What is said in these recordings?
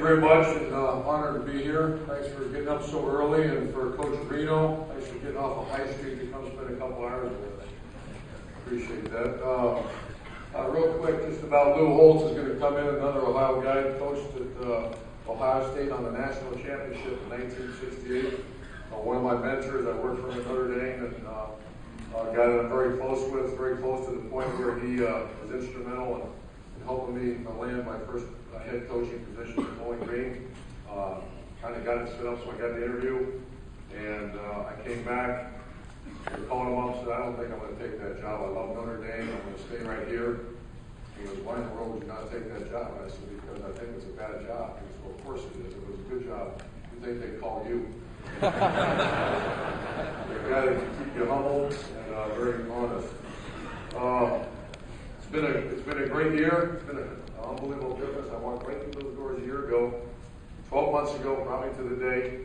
very much, and honored to be here. Thanks for getting up so early, and for Coach Reno, thanks for getting off of High Street to come spend a couple hours with us. Appreciate that. Real quick, just about Lou Holtz is going to come in, another Ohio guy, coached at Ohio State on the national championship in 1968. One of my mentors, I worked for him at Notre Dame, and a guy that I'm very close with, very close to the point where he was instrumental in helping me land my first head coaching position at Bowling Green. Kind of got it set up so I got the interview, and I came back. I called him up and said, I don't think I'm going to take that job. I love Notre Dame. I'm going to stay right here. He goes, why in the world would you not take that job? And I said, because I think it's a bad job. He goes, well, of course it is. It was a good job. You think they'd call you? The guy that can keep you humble and very honest. It's been a great year. It's been an unbelievable difference. I walked right through those doors a year ago, 12 months ago, probably to the day.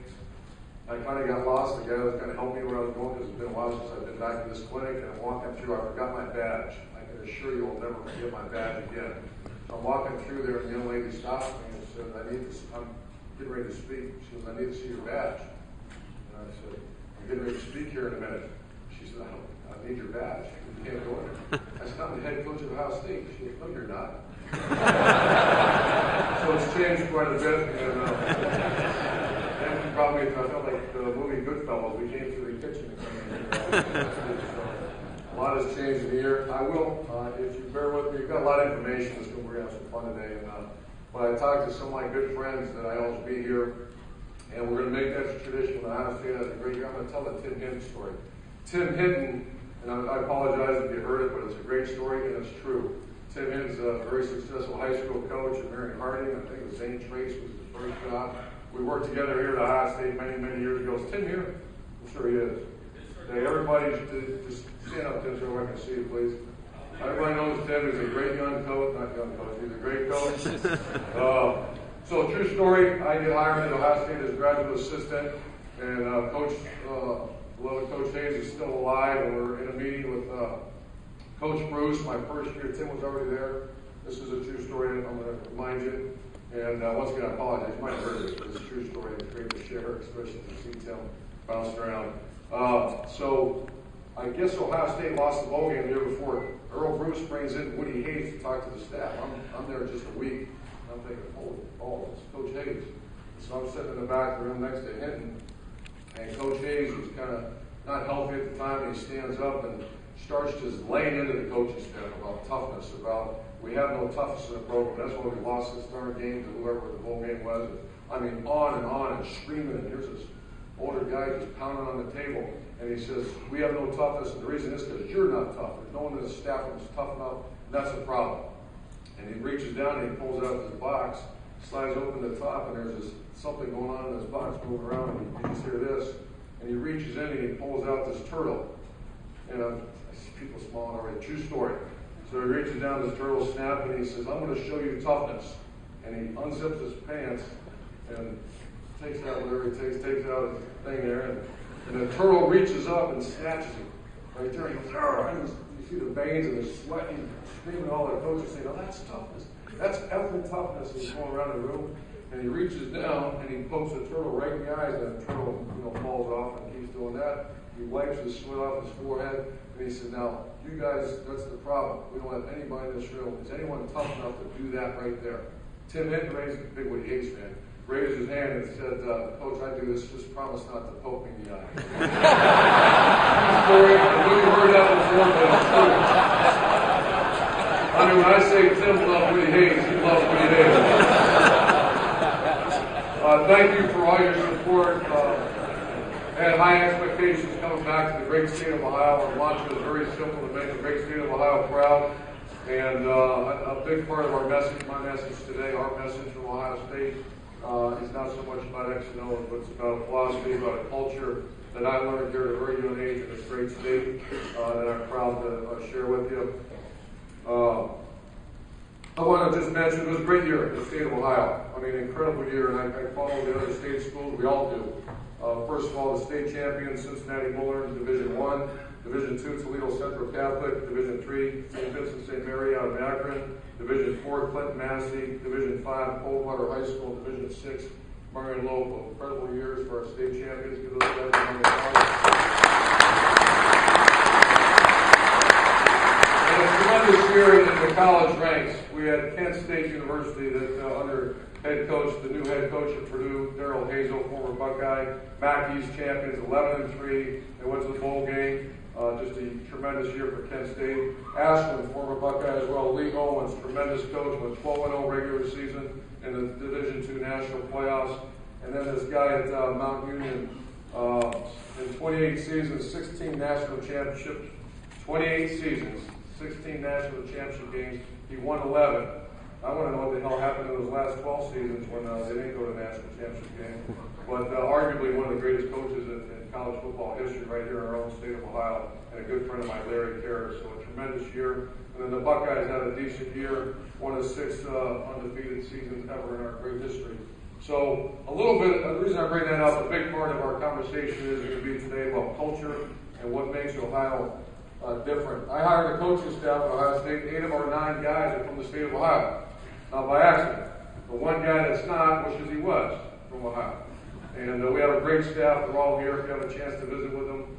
I kind of got lost. The guy that was going to help me where I was going, because it's been a while since I've been back to this clinic, and I'm walking through. I forgot my badge. I can assure you I'll never forget my badge again. So I'm walking through there, and the young lady stopped me and said, I'm getting ready to speak. She goes, I need to see your badge. And I said, I'm getting ready to speak here in a minute. She said, I need your badge. You can't go in. I said, I'm the head coach of Ohio State. She goes, no, you're not. So it's changed quite a bit. And probably, I felt like the movie Goodfellas. We came through the kitchen and came in here. So a lot has changed in a year. I will, if you bear with me, you've got a lot of information. So we're going to have some fun today. And when I talked to some of my good friends, that I always be here. And we're going to make that a tradition. Ohio State has a great year. I'm going to tell the Tim Hinton story. Tim Hinton, and I apologize if you heard it, but it's a great story and it's true. Tim Hinton's a very successful high school coach at Marion Harding. I think it was Zane Trace was his first job. We worked together here at Ohio State many, many years ago. Is Tim here? I'm sure he is. Hey, everybody, just stand up, Tim, so I can see you, please. Everybody knows Tim is a great young coach. Not young coach, he's a great coach. So, true story, I get hired at Ohio State as a graduate assistant, and Coach Hayes is still alive, and we're in a meeting with Coach Bruce. My first year, Tim was already there. This is a true story, I'm going to remind you. And once again, I apologize. You might have heard it, but it's a true story. It's great to share, especially to see Tim bouncing around. So I guess Ohio State lost the bowl game the year before. Earl Bruce brings in Woody Hayes to talk to the staff. I'm there just a week. I'm thinking, holy balls, it's Coach Hayes. So I'm sitting in the back room next to Hinton, and Coach Hayes was kind of not healthy at the time, and he stands up and starts just laying into the coaching staff about toughness, about we have no toughness in the program. That's why we lost this darn game to whoever the bowl game was. I mean, on and screaming, and here's this older guy just pounding on the table, and he says, we have no toughness, and the reason is because you're not tough. There's no one in the staff room is tough enough, and that's the problem. And he reaches down and he pulls out his box, slides open the top, and there's something going on in this box moving around, and you just hear this. And he reaches in and he pulls out this turtle. And I see people smiling already. True story. So he reaches down this turtle snap and he says, I'm going to show you toughness. And he unzips his pants and takes out whatever he takes out his thing there. And the turtle reaches up and snatches him. Right there, he goes, and you see the veins and the sweat, and screaming, all the coaches saying, oh, that's toughness. That's effing toughness. And he's going around the room, and he reaches down and he pokes the turtle right in the eyes, and the turtle, falls off, and he's doing that. He wipes the sweat off his forehead, and he said, now, you guys, that's the problem. We don't have anybody in this room. Is anyone tough enough to do that right there? Tim Hinton raised, big Woody Hayes fan, raised his hand and said, Coach, I do this, just promise not to poke me in the eye. Story, I knew you heard that before, but it's true. I mean, when I say Tim loves Woody Hayes, he loves Woody Hayes. Thank you for all your support. I had high expectations coming back to the great state of Ohio. Our mantra is very simple: to make the great state of Ohio proud. And a big part of our message, my message today, our message from Ohio State, is not so much about X and O, but it's about a philosophy, about a culture that I learned here at a very young age in this great state that I'm proud to share with you. I want to just mention it was a great year in the state of Ohio. I mean, incredible year, and I follow the other state schools. We all do. First of all, the state champions, Cincinnati Bulldogs, Division I. Division II, Toledo Central Catholic. Division III, St. Vincent St. Mary out of Akron. Division IV, Clinton Massey. Division V, Coldwater High School. Division VI, Marion Local. Incredible years for our state champions. Give those guys a round of applause. And a tremendous year in the college ranks. We had Kent State University that under head coach, the new head coach at Purdue, Darrell Hazel, former Buckeye. Mackey's champions, 11-3. They went to the bowl game. Just a tremendous year for Kent State. Ashland, former Buckeye as well. Lee Owens, tremendous coach, went 12-0 regular season in the Division II national playoffs. And then this guy at Mount Union, in 28 seasons, 16 national championships. 28 seasons, 16 national championship games. He won 11. I want to know what the hell happened in those last 12 seasons when they didn't go to the national championship game. But arguably one of the greatest coaches in college football history right here in our own state of Ohio, and a good friend of mine, Larry Karras. So a tremendous year. And then the Buckeyes had a decent year, one of the 6 undefeated seasons ever in our great history. So a little bit, the reason I bring that up, a big part of our conversation is going to be today about culture and what makes Ohio different. I hired a coaching staff at Ohio State. 8 of our 9 guys are from the state of Ohio. Not by accident. The one guy that's not wishes he was from Ohio. And we have a great staff. They're all here if you have a chance to visit with them.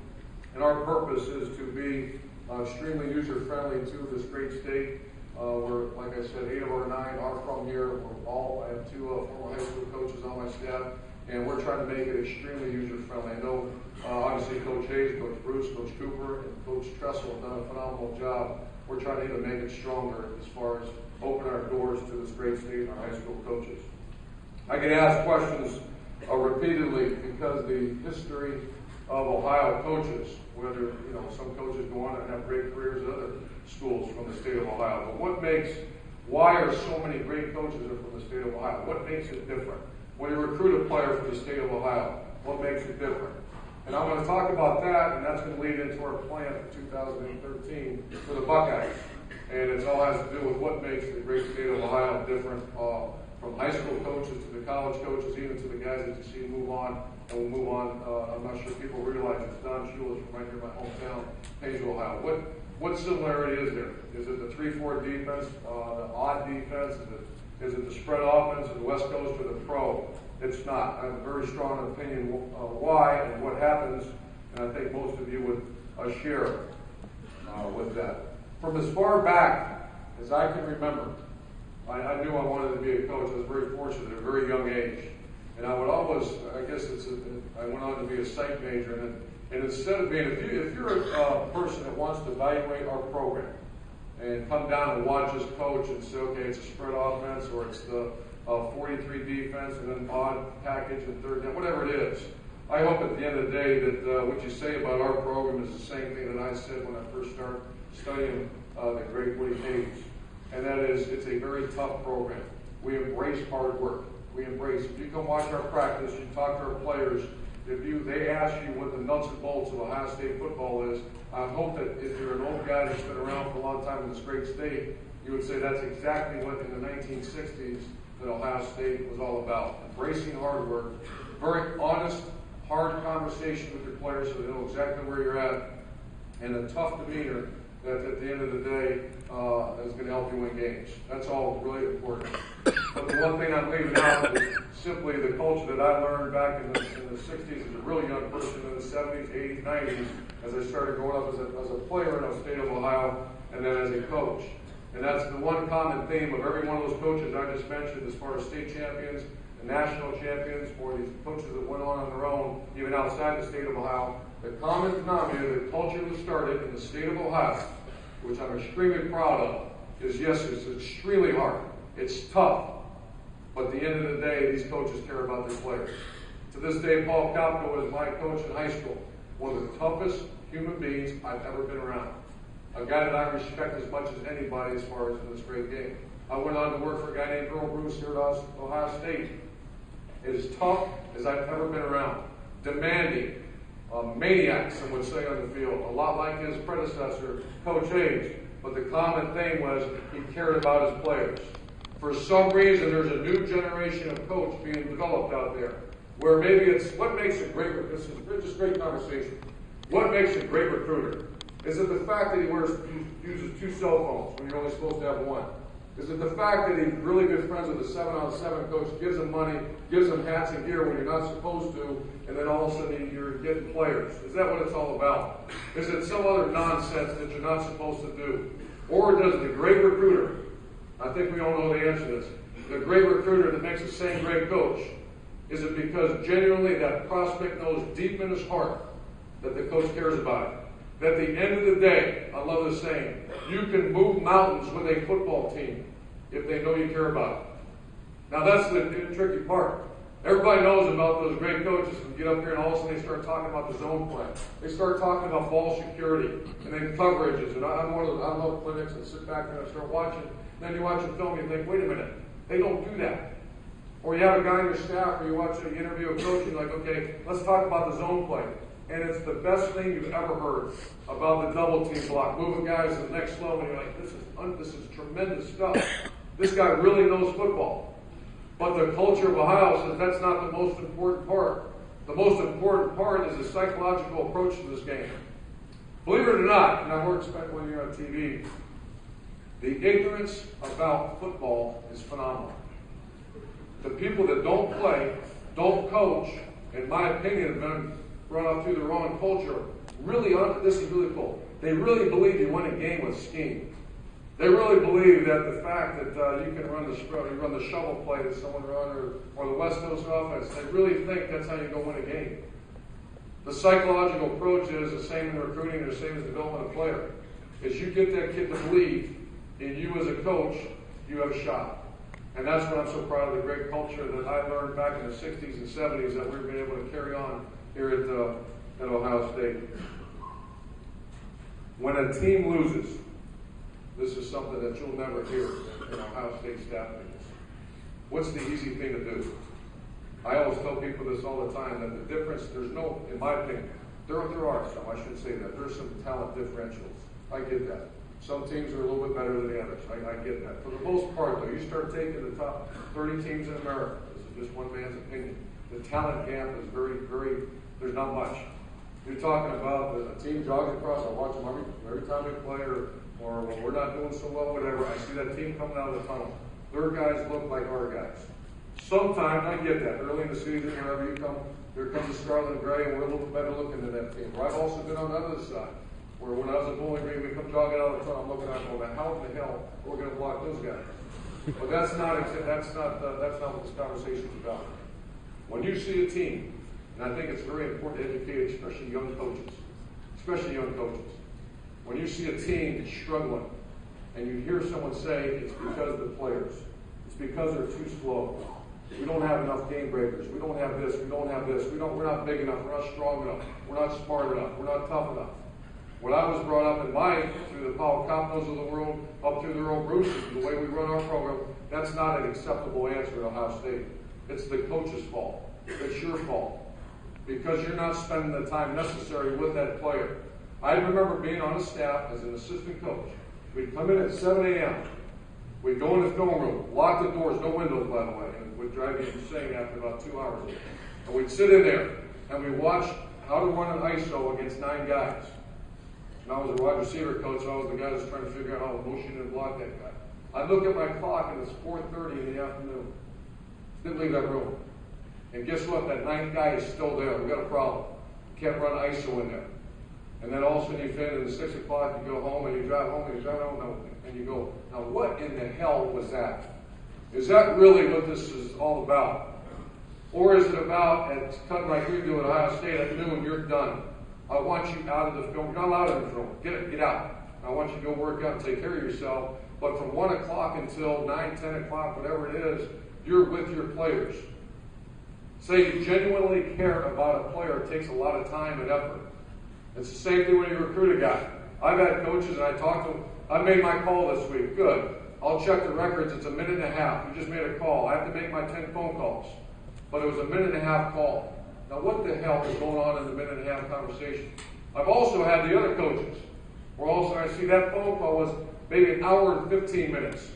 And our purpose is to be extremely user-friendly to this great state. We're, like I said, 8 of our 9 are from here. I have 2 former high school coaches on my staff. And we're trying to make it extremely user-friendly. I know, obviously, Coach Hayes, Coach Bruce, Coach Cooper, and Coach Tressel have done a phenomenal job. We're trying to even make it stronger as far as open our doors to this great state and our high school coaches. I get asked questions repeatedly because the history of Ohio coaches, whether some coaches go on and have great careers at other schools from the state of Ohio. But why are so many great coaches from the state of Ohio? What makes it different? When you recruit a player from the state of Ohio, what makes it different? And I'm going to talk about that, and that's going to lead into our plan for 2013 for the Buckeyes. And it all has to do with what makes the great state of Ohio different, from high school coaches to the college coaches, even to the guys that you see move on. And we'll move on. I'm not sure people realize it's Don Shula's from right here in my hometown, Hazel, Ohio. What similarity is there? Is it the 3-4 defense, the odd defense? Is it the spread offense of the West Coast or the pro? It's not. I have a very strong opinion why and what happens, and I think most of you would share with that. From as far back as I can remember, I knew I wanted to be a coach. I was very fortunate at a very young age. And I would always, I went on to be a psych major. And instead of being, if you're a person that wants to evaluate our program and come down and watch us coach and say, okay, it's a spread offense or it's the 43 defense and then odd package and third down, whatever it is. I hope at the end of the day that what you say about our program is the same thing that I said when I first started studying the great Woody Hayes. And that is, it's a very tough program. We embrace hard work. We embrace, if you come watch our practice, you talk to our players, they ask you what the nuts and bolts of Ohio State football is, I hope that if you're an old guy that's been around for a long time in this great state, you would say that's exactly what in the 1960s that Ohio State was all about. Embracing hard work, very honest, hard conversation with your players so they know exactly where you're at, and a tough demeanor that at the end of the day is going to help you win games. That's all really important. But the one thing I'm leaving out is simply the culture that I learned back in the 60s as a really young person, in the 70s, 80s, 90s, as I started growing up as a player in the state of Ohio, and then as a coach. And that's the one common theme of every one of those coaches I just mentioned, as far as state champions and national champions, or these coaches that went on their own, even outside the state of Ohio. The common denominator, the culture that started in the state of Ohio, which I'm extremely proud of, is yes, it's extremely hard. It's tough. But at the end of the day, these coaches care about their players. To this day, Paul Kopko is my coach in high school. One of the toughest human beings I've ever been around. A guy that I respect as much as anybody as far as in this great game. I went on to work for a guy named Earl Bruce here at Ohio State. It is tough as I've ever been around. Demanding. Maniac, some would say, on the field. A lot like his predecessor, Coach Hayes. But the common thing was he cared about his players. For some reason, there's a new generation of coach being developed out there. Where maybe it's, what makes a great, this is just great conversation. What makes a great recruiter? Is it the fact that he uses 2 cell phones when you're only supposed to have 1? Is it the fact that he's really good friends with the 7-on-7 coach, gives him money, gives him hats and gear when you're not supposed to, and then all of a sudden you're getting players? Is that what it's all about? Is it some other nonsense that you're not supposed to do? Or does the great recruiter, I think we all know the answer to this, the great recruiter that makes the same great coach, is it because genuinely that prospect knows deep in his heart that the coach cares about it? That at the end of the day, I love this saying, you can move mountains with a football team if they know you care about it. Now that's the tricky part. Everybody knows about those great coaches who get up here and all of a sudden they start talking about the zone play. They start talking about ball security and then coverages. And I'm one of those, I love clinics and sit back there and start watching. Then you watch a film and you think, wait a minute, they don't do that. Or you have a guy on your staff or you watch an interview of a coach and you're like, okay, let's talk about the zone play. And it's the best thing you've ever heard about the double team block. Moving guys to the next level, and you're like, this is tremendous stuff. This guy really knows football. But the culture of Ohio says that's not the most important part. The most important part is the psychological approach to this game. Believe it or not, and I work when you're on TV, the ignorance about football is phenomenal. The people that don't play, don't coach, in my opinion, have been run up through the wrong culture. Really, this is really cool. They really believe you win a game with scheme. They really believe that the fact that you can run the shovel play that someone run or the West Coast offense, they really think that's how you go win a game. The psychological approach is the same in recruiting or the same as development of player. Is you get that kid to believe in you as a coach, you have a shot. And that's what I'm so proud of, the great culture that I learned back in the 60s and 70s that we've been able to carry on here at Ohio State. When a team loses, this is something that you'll never hear in Ohio State staff meetings. What's the easy thing to do? I always tell people this all the time, that the difference, there's no, in my opinion, there are some, I shouldn't say that, there's some talent differentials. I get that. Some teams are a little bit better than the others. I get that. For the most part, though, you start taking the top 30 teams in America, this is just one man's opinion, the talent gap is very, there's not much. You're talking about a team jogging across, I watch them every time they play, or when we're not doing so well, whatever, I see that team coming out of the tunnel. Their guys look like our guys. Sometimes, I get that, early in the season, wherever you come, there comes the scarlet and gray, and we're a little bit better looking than that team. Or I've also been on the other side, where when I was at Bowling Green, we come jogging out of the tunnel, I'm looking out going, how in the hell are we going to block those guys? But that's not what this conversation is about. When you see a team, and I think it's very important to educate, especially young coaches, when you see a team that's struggling, and you hear someone say it's because of the players, it's because they're too slow. We don't have enough game breakers. We don't have this. We don't have this. We're not big enough. We're not strong enough. We're not smart enough. We're not tough enough. When I was brought up through the Paul Copnos of the world, up through the Earl Bruces, the way we run our program, that's not an acceptable answer at Ohio State. It's the coach's fault. It's your fault. Because you're not spending the time necessary with that player. I remember being on a staff as an assistant coach. We'd come in at 7 a.m. We'd go in the film room, lock the doors, no windows, by the way, and it would drive you insane after about 2 hours. And we'd sit in there, and we'd watch how to run an ISO against 9 guys. And I was a wide receiver coach, so I was the guy that's trying to figure out how to motion and block that guy. I'd look at my clock, and it's 4:30 in the afternoon. Didn't leave that room. And guess what? That 9th guy is still there. We've got a problem. Can't run ISO in there. And then all of a sudden you finish at 6 o'clock, you go home, and you drive home, and you drive home, and you go, now what in the hell was that? Is that really what this is all about? Or is it about, cutting like we do at Ohio State at noon, you're done. I want you out of the film. You're not allowed in the film. Get out. I want you to go work out and take care of yourself. But from 1 o'clock until 9, 10 o'clock, whatever it is, you're with your players. Say you genuinely care about a player, it takes a lot of time and effort. It's the same thing when you recruit a guy. I've had coaches and I talked to them. I made my call this week. Good. I'll check the records. It's a minute and a half. You just made a call. I have to make my 10 phone calls. But it was a minute and a half call. Now what the hell is going on in the minute and a half conversation? I've also had the other coaches where also I see that phone call was maybe an hour and 15 minutes.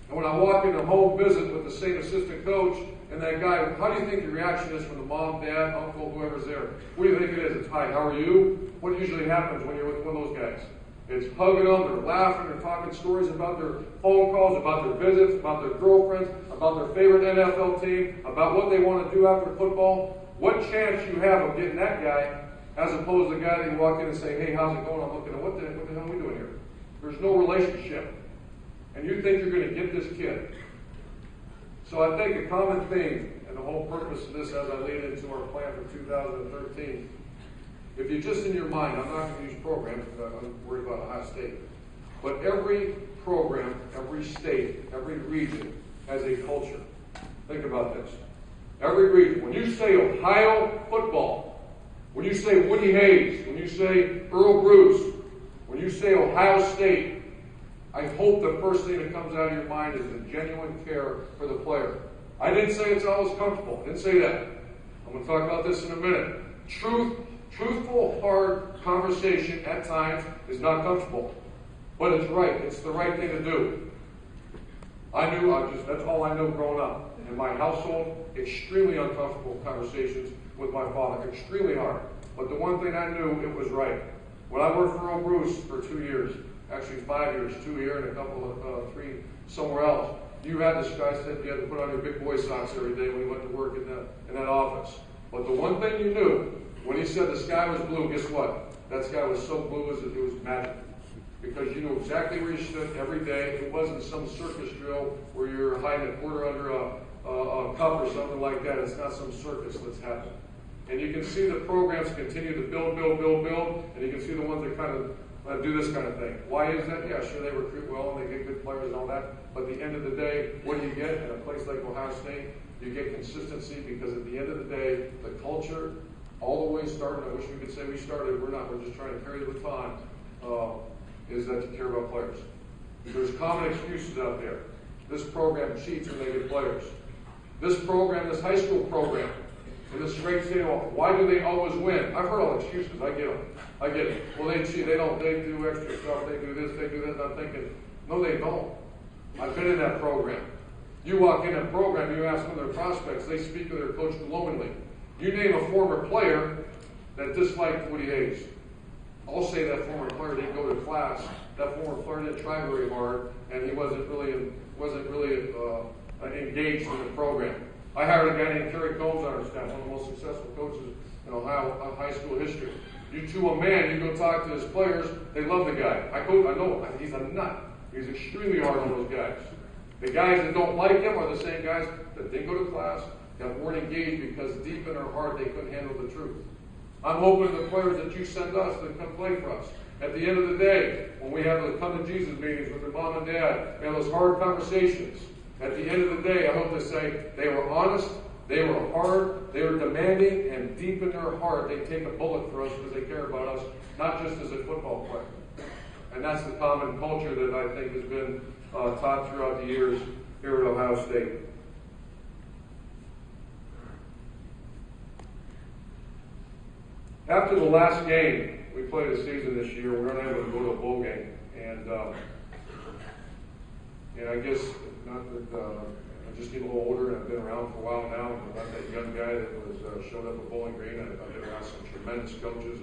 And when I walk in a home visit with the same assistant coach and that guy, how do you think the reaction is from the mom, dad, uncle, whoever's there? What do you think it is? It's, hi, how are you? What usually happens when you're with one of those guys? It's hugging them, they're laughing, they're talking stories about their phone calls, about their visits, about their girlfriends, about their favorite NFL team, about what they want to do after football. What chance you have of getting that guy as opposed to the guy that you walk in and say, hey, how's it going? I'm looking at what the hell are we doing here? There's no relationship. And you think you're going to get this kid. So I think a common theme, and the whole purpose of this as I lead into our plan for 2013, if you're just in your mind, I'm not going to use programs because I'm worried about Ohio State, but every program, every state, every region has a culture. Think about this. Every region. When you say Ohio football, when you say Woody Hayes, when you say Earl Bruce, when you say Ohio State, I hope the first thing that comes out of your mind is the genuine care for the player. I didn't say it's always comfortable. I didn't say that. I'm going to talk about this in a minute. Truthful, hard conversation at times is not comfortable. But it's right. It's the right thing to do. That's all I know growing up. In my household, extremely uncomfortable conversations with my father. Extremely hard. But the one thing I knew, it was right. When I worked for Earl Bruce for 2 years, actually 5 years, 2 here and a couple of 3 somewhere else, you had this guy said you had to put on your big boy socks every day when you went to work in that office. But the one thing you knew, when he said the sky was blue, guess what? That sky was so blue as it was magic. Because you knew exactly where you stood every day. It wasn't some circus drill where you're hiding a quarter under a cup or something like that. It's not some circus that's happening. And you can see the programs continue to build, and you can see the ones that kind of do this kind of thing. Why is that? Yeah, sure, they recruit well and they get good players and all that. But at the end of the day, what do you get in a place like Ohio State? You get consistency because at the end of the day, the culture, all the way started, I wish we could say we started, we're not, we're just trying to carry the baton, is that you care about players. There's common excuses out there. This program cheats when they get players. This program, this high school program, in this great state of Ohio, why do they always win? I've heard all excuses. I get them. I get it. Well, they cheat. They do extra stuff. They do this. They do that. And I'm thinking, no, they don't. I've been in that program. You walk in that program, you ask one of their prospects, they speak of their coach glowingly. You name a former player that disliked Woody Hayes. I'll say that former player didn't go to class. That former player didn't try very hard, and he wasn't really engaged in the program. I hired a guy named Kerry Combs on our staff, one of the most successful coaches in Ohio high school history. You to a man, you go talk to his players, they love the guy. I know him. He's a nut. He's extremely hard on those guys. The guys that don't like him are the same guys that didn't go to class, that weren't engaged because deep in their heart they couldn't handle the truth. I'm hoping the players that you send us to come play for us. At the end of the day, when we have the come to Jesus meetings with their mom and dad, we have those hard conversations. At the end of the day, I hope to say they were honest, they were hard, they were demanding, and deep in their heart, they take a bullet for us because they care about us, not just as a football player. And that's the common culture that I think has been taught throughout the years here at Ohio State. After the last game we played the season this year, we weren't able to go to a bowl game. And I guess, not that I just get a little older and I've been around for a while now, and I'm not that young guy that was showed up at Bowling Green. I've been around some tremendous coaches.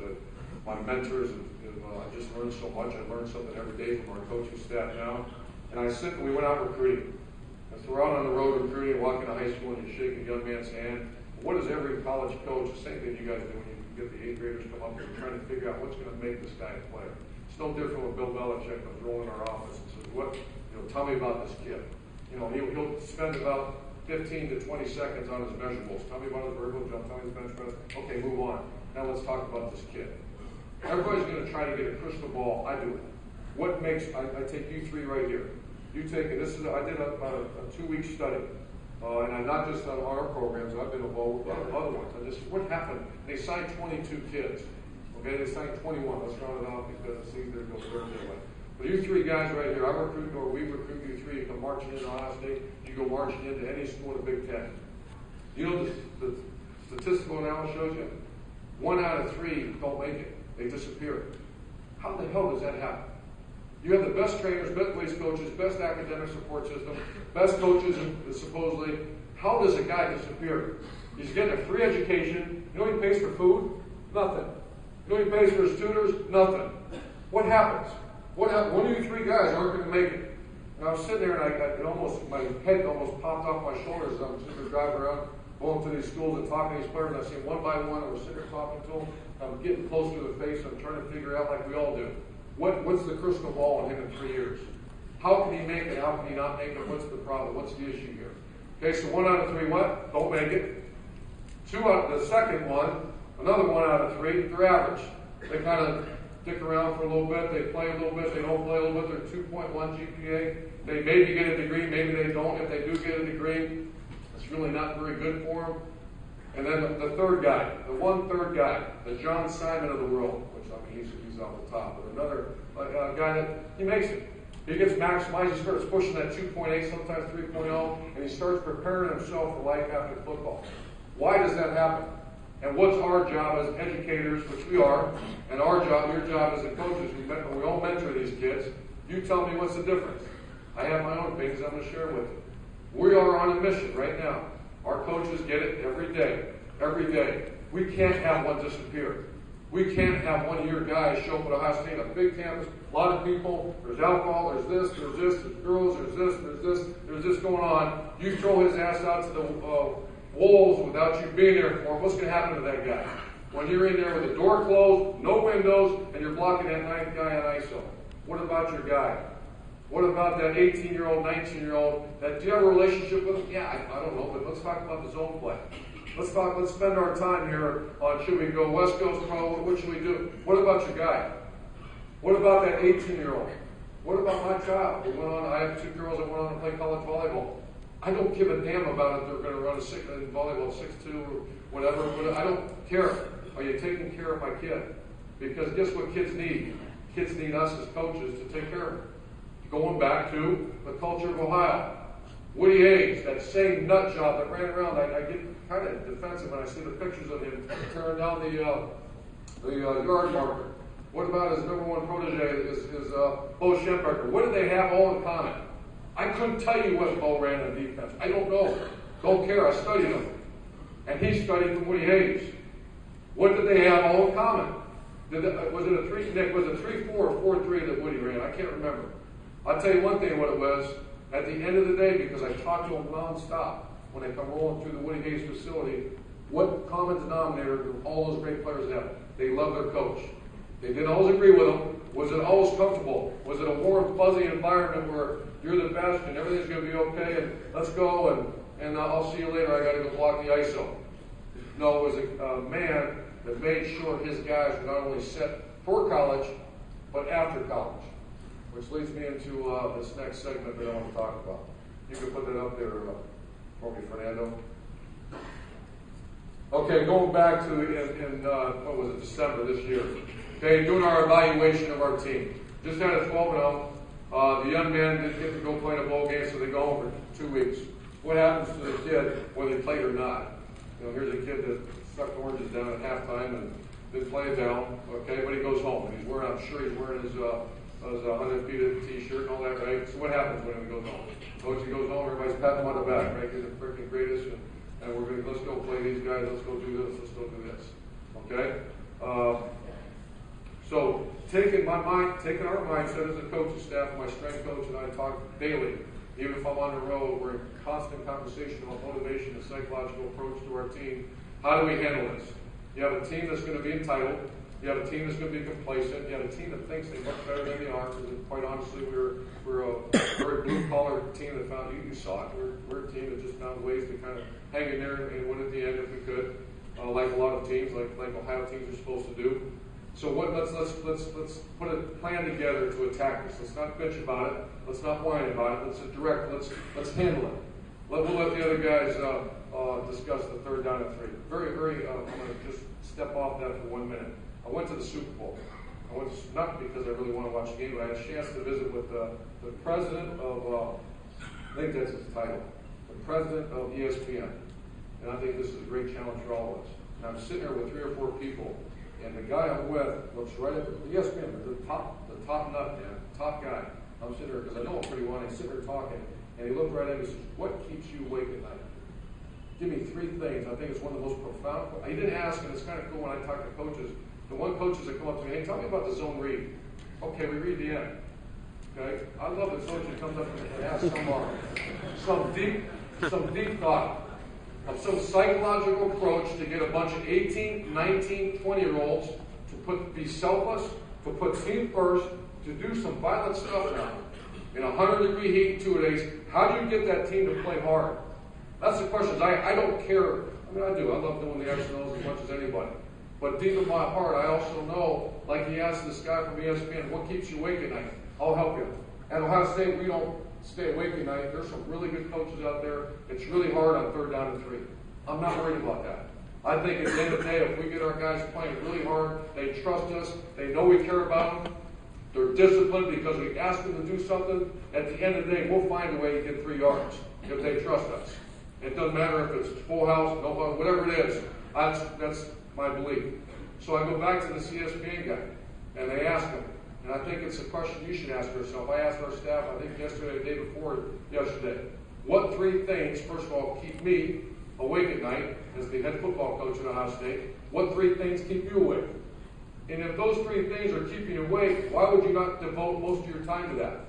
My mentors, I just learned so much. I learned something every day from our coaching staff now. And we went out recruiting. And so we're out on the road recruiting, walking to high school, and you shake a young man's hand. What does every college coach, the same thing you guys do when you get the 8th graders come up here trying to figure out what's going to make this guy a player. It's no different when Bill Belichick comes rolling in our office and says, tell me about this kid. He'll spend about 15 to 20 seconds on his measurables. Tell me about his vertical jump, tell me his bench press. Okay, move on. Now let's talk about this kid. Everybody's going to try to get a crystal ball. I do it. What makes, I take you three right here. You take it. I did about a 2-week study. And not just on our programs, I've been involved with other ones. What happened? They signed 22 kids. Okay, they signed 21. Let's round it off because it seems they're going Thursday way. But you three guys right here, we recruit you three. You come marching into Ohio State. You go marching into any school in the Big Ten. You know the statistical analysis shows you 1 out of 3 don't make it. They disappear. How the hell does that happen? You have the best trainers, best waist coaches, best academic support system, best coaches, supposedly. How does a guy disappear? He's getting a free education. You know what he pays for food? Nothing. You know what he pays for his tutors? Nothing. What happens? What happens? One of you three guys aren't going to make it. And I was sitting there, and my head almost popped off my shoulders as I'm sitting there driving around, going to these schools and talking to these players. And I see them one by one, and we're sitting there talking to them. I'm getting closer to the face. I'm trying to figure out, like we all do, what's the crystal ball on him in 3 years? How can he make it? How can he not make it? What's the problem? What's the issue here? Okay, so 1 out of 3 what? Don't make it. 2 out of the second one, another 1 out of 3, they're average. They kind of stick around for a little bit, they play a little bit, they don't play a little bit, they're 2.1 GPA. They maybe get a degree, maybe they don't. If they do get a degree, it's really not very good for them. And then the third guy, the 1/3 guy, the John Simon of the world, which I mean, he's off the top. But another guy that he makes it. He gets maximized, he starts pushing that 2.8, sometimes 3.0, and he starts preparing himself for life after football. Why does that happen? And what's our job as educators, which we are, and our job, your job as the coaches, we all mentor these kids. You tell me what's the difference. I have my own opinions I'm going to share with you. We are on a mission right now. Our coaches get it every day. Every day. We can't have one disappear. We can't have one-year guys show up at Ohio State, a big campus, a lot of people, there's alcohol, there's this, there's girls, there's this going on. You throw his ass out to the wolves without you being there for him. What's going to happen to that guy? When you're in there with the door closed, no windows, and you're blocking that 9th guy on ISO. What about your guy? What about that 18-year-old, 19-year-old? Do you have a relationship with him? Yeah, I don't know, but let's talk about the zone play. Let's spend our time here on should we go West Coast Pro, what should we do? What about your guy? What about that 18-year-old? What about my child? I have 2 girls that went on to play college volleyball. I don't give a damn about if they're going to run in volleyball 6'2" or whatever. I don't care. Are you taking care of my kid? Because guess what kids need? Kids need us as coaches to take care of them. Going back to the culture of Ohio. Woody Hayes, that same nut job that ran around, I get kind of defensive when I see the pictures of him tearing down the yard marker. What about his number 1 protege, his Bo Schemberger? What did they have all in common? I couldn't tell you what Bo ran on defense. I don't know. Don't care. I studied him. And he studied from Woody Hayes. What did they have all in common? Was it a 3-4 or 4-3 that Woody ran? I can't remember. I'll tell you one thing what it was. At the end of the day, because I talked to them nonstop when they come rolling through the Woody Hayes facility, what common denominator do all those great players have? They love their coach. They didn't always agree with him. Was it always comfortable? Was it a warm, fuzzy environment where you're the best and everything's going to be okay and let's go and I'll see you later. I got to go block the ISO. No, it was a man that made sure his guys were not only set for college, but after college. Which leads me into this next segment that I want to talk about. You can put that up there for me, Fernando. Okay, going back to what was it, December this year. Okay, doing our evaluation of our team. Just had a 12-0. The young men didn't get to go play in a bowl game, so they go home for 2 weeks. What happens to the kid, whether they played or not? You know, here's a kid that sucked oranges down at halftime and didn't play it down, okay, but he goes home. And he's wearing, I'm sure he's wearing his 100-feet T-shirt and all that, right? So what happens when he goes home? Coach, he goes home, everybody's patting him on the back, right? He's the freaking greatest, and we're going to, let's go play these guys, let's go do this, let's go do this, okay? So taking our mindset as a coaching staff, my strength coach and I talk daily, even if I'm on the road, we're in constant conversation about motivation and psychological approach to our team. How do we handle this? You have a team that's going to be entitled. You have a team that's going to be complacent. You have a team that thinks they're much better than they are. Because quite honestly, we're a very blue-collar team that found, you saw it. We're a team that just found ways to kind of hang in there and win at the end if we could, like a lot of teams, like Ohio teams are supposed to do. So let's put a plan together to attack this. Let's not bitch about it. Let's not whine about it. Let's handle it. We'll let the other guys discuss the 3rd down and 3. Very, very. I'm going to just step off that for 1 minute. I went to the Super Bowl. I went not because I really want to watch the game, but I had a chance to visit with the president of. I think that's his title. The president of ESPN. And I think this is a great challenge for all of us. And I'm sitting there with 3 or 4 people. And the guy I'm with looks right at the ESPN, the top nut, man, top guy. I'm sitting there, because I know him pretty well, and he's sitting there talking. And he looked right at me and says, what keeps you awake at night? Give me 3 things. I think it's one of the most profound. He didn't ask, and it's kind of cool when I talk to coaches. The one coaches that come up to me, hey, tell me about the zone read. Okay, we read the end. Okay? I love the coach that comes up and asks some deep thought of some psychological approach to get a bunch of 18, 19, 20-year-olds to be selfless, to put team first, to do some violent stuff now. In 100-degree heat, 2 days, how do you get that team to play hard? That's the question. I don't care. I mean, I do. I love doing the X's and O's as much as anybody. But deep in my heart, I also know, like he asked this guy from ESPN, what keeps you awake at night? I'll help you. At Ohio State, we don't stay awake at night. There's some really good coaches out there. It's really hard on 3rd down and 3. I'm not worried about that. I think at the end of the day, if we get our guys playing really hard, they trust us, they know we care about them, they're disciplined because we ask them to do something, at the end of the day, we'll find a way to get 3 yards if they trust us. It doesn't matter if it's full house, no, whatever it is. That's my belief. So I go back to this ESPN guy, and they ask him, and I think it's a question you should ask yourself. I asked our staff, I think yesterday, the day before yesterday, what 3 things, first of all, keep me awake at night as the head football coach at Ohio State? What 3 things keep you awake? And if those 3 things are keeping you awake, why would you not devote most of your time to that?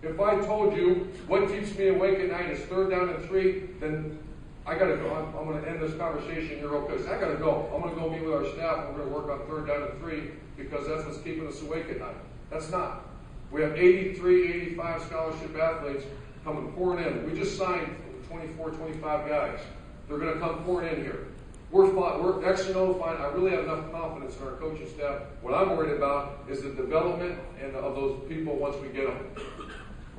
If I told you what keeps me awake at night is 3rd down and 3, then I got to go. I'm going to end this conversation here real quick. I got to go. I'm going to go meet with our staff, and we're going to work on 3rd down and 3 because that's what's keeping us awake at night. That's not. We have 83, 85 scholarship athletes coming pouring in. We just signed 24, 25 guys. They're going to come pouring in here. We're fine. We're X and O fine. I really have enough confidence in our coaching staff. What I'm worried about is the development of those people once we get them.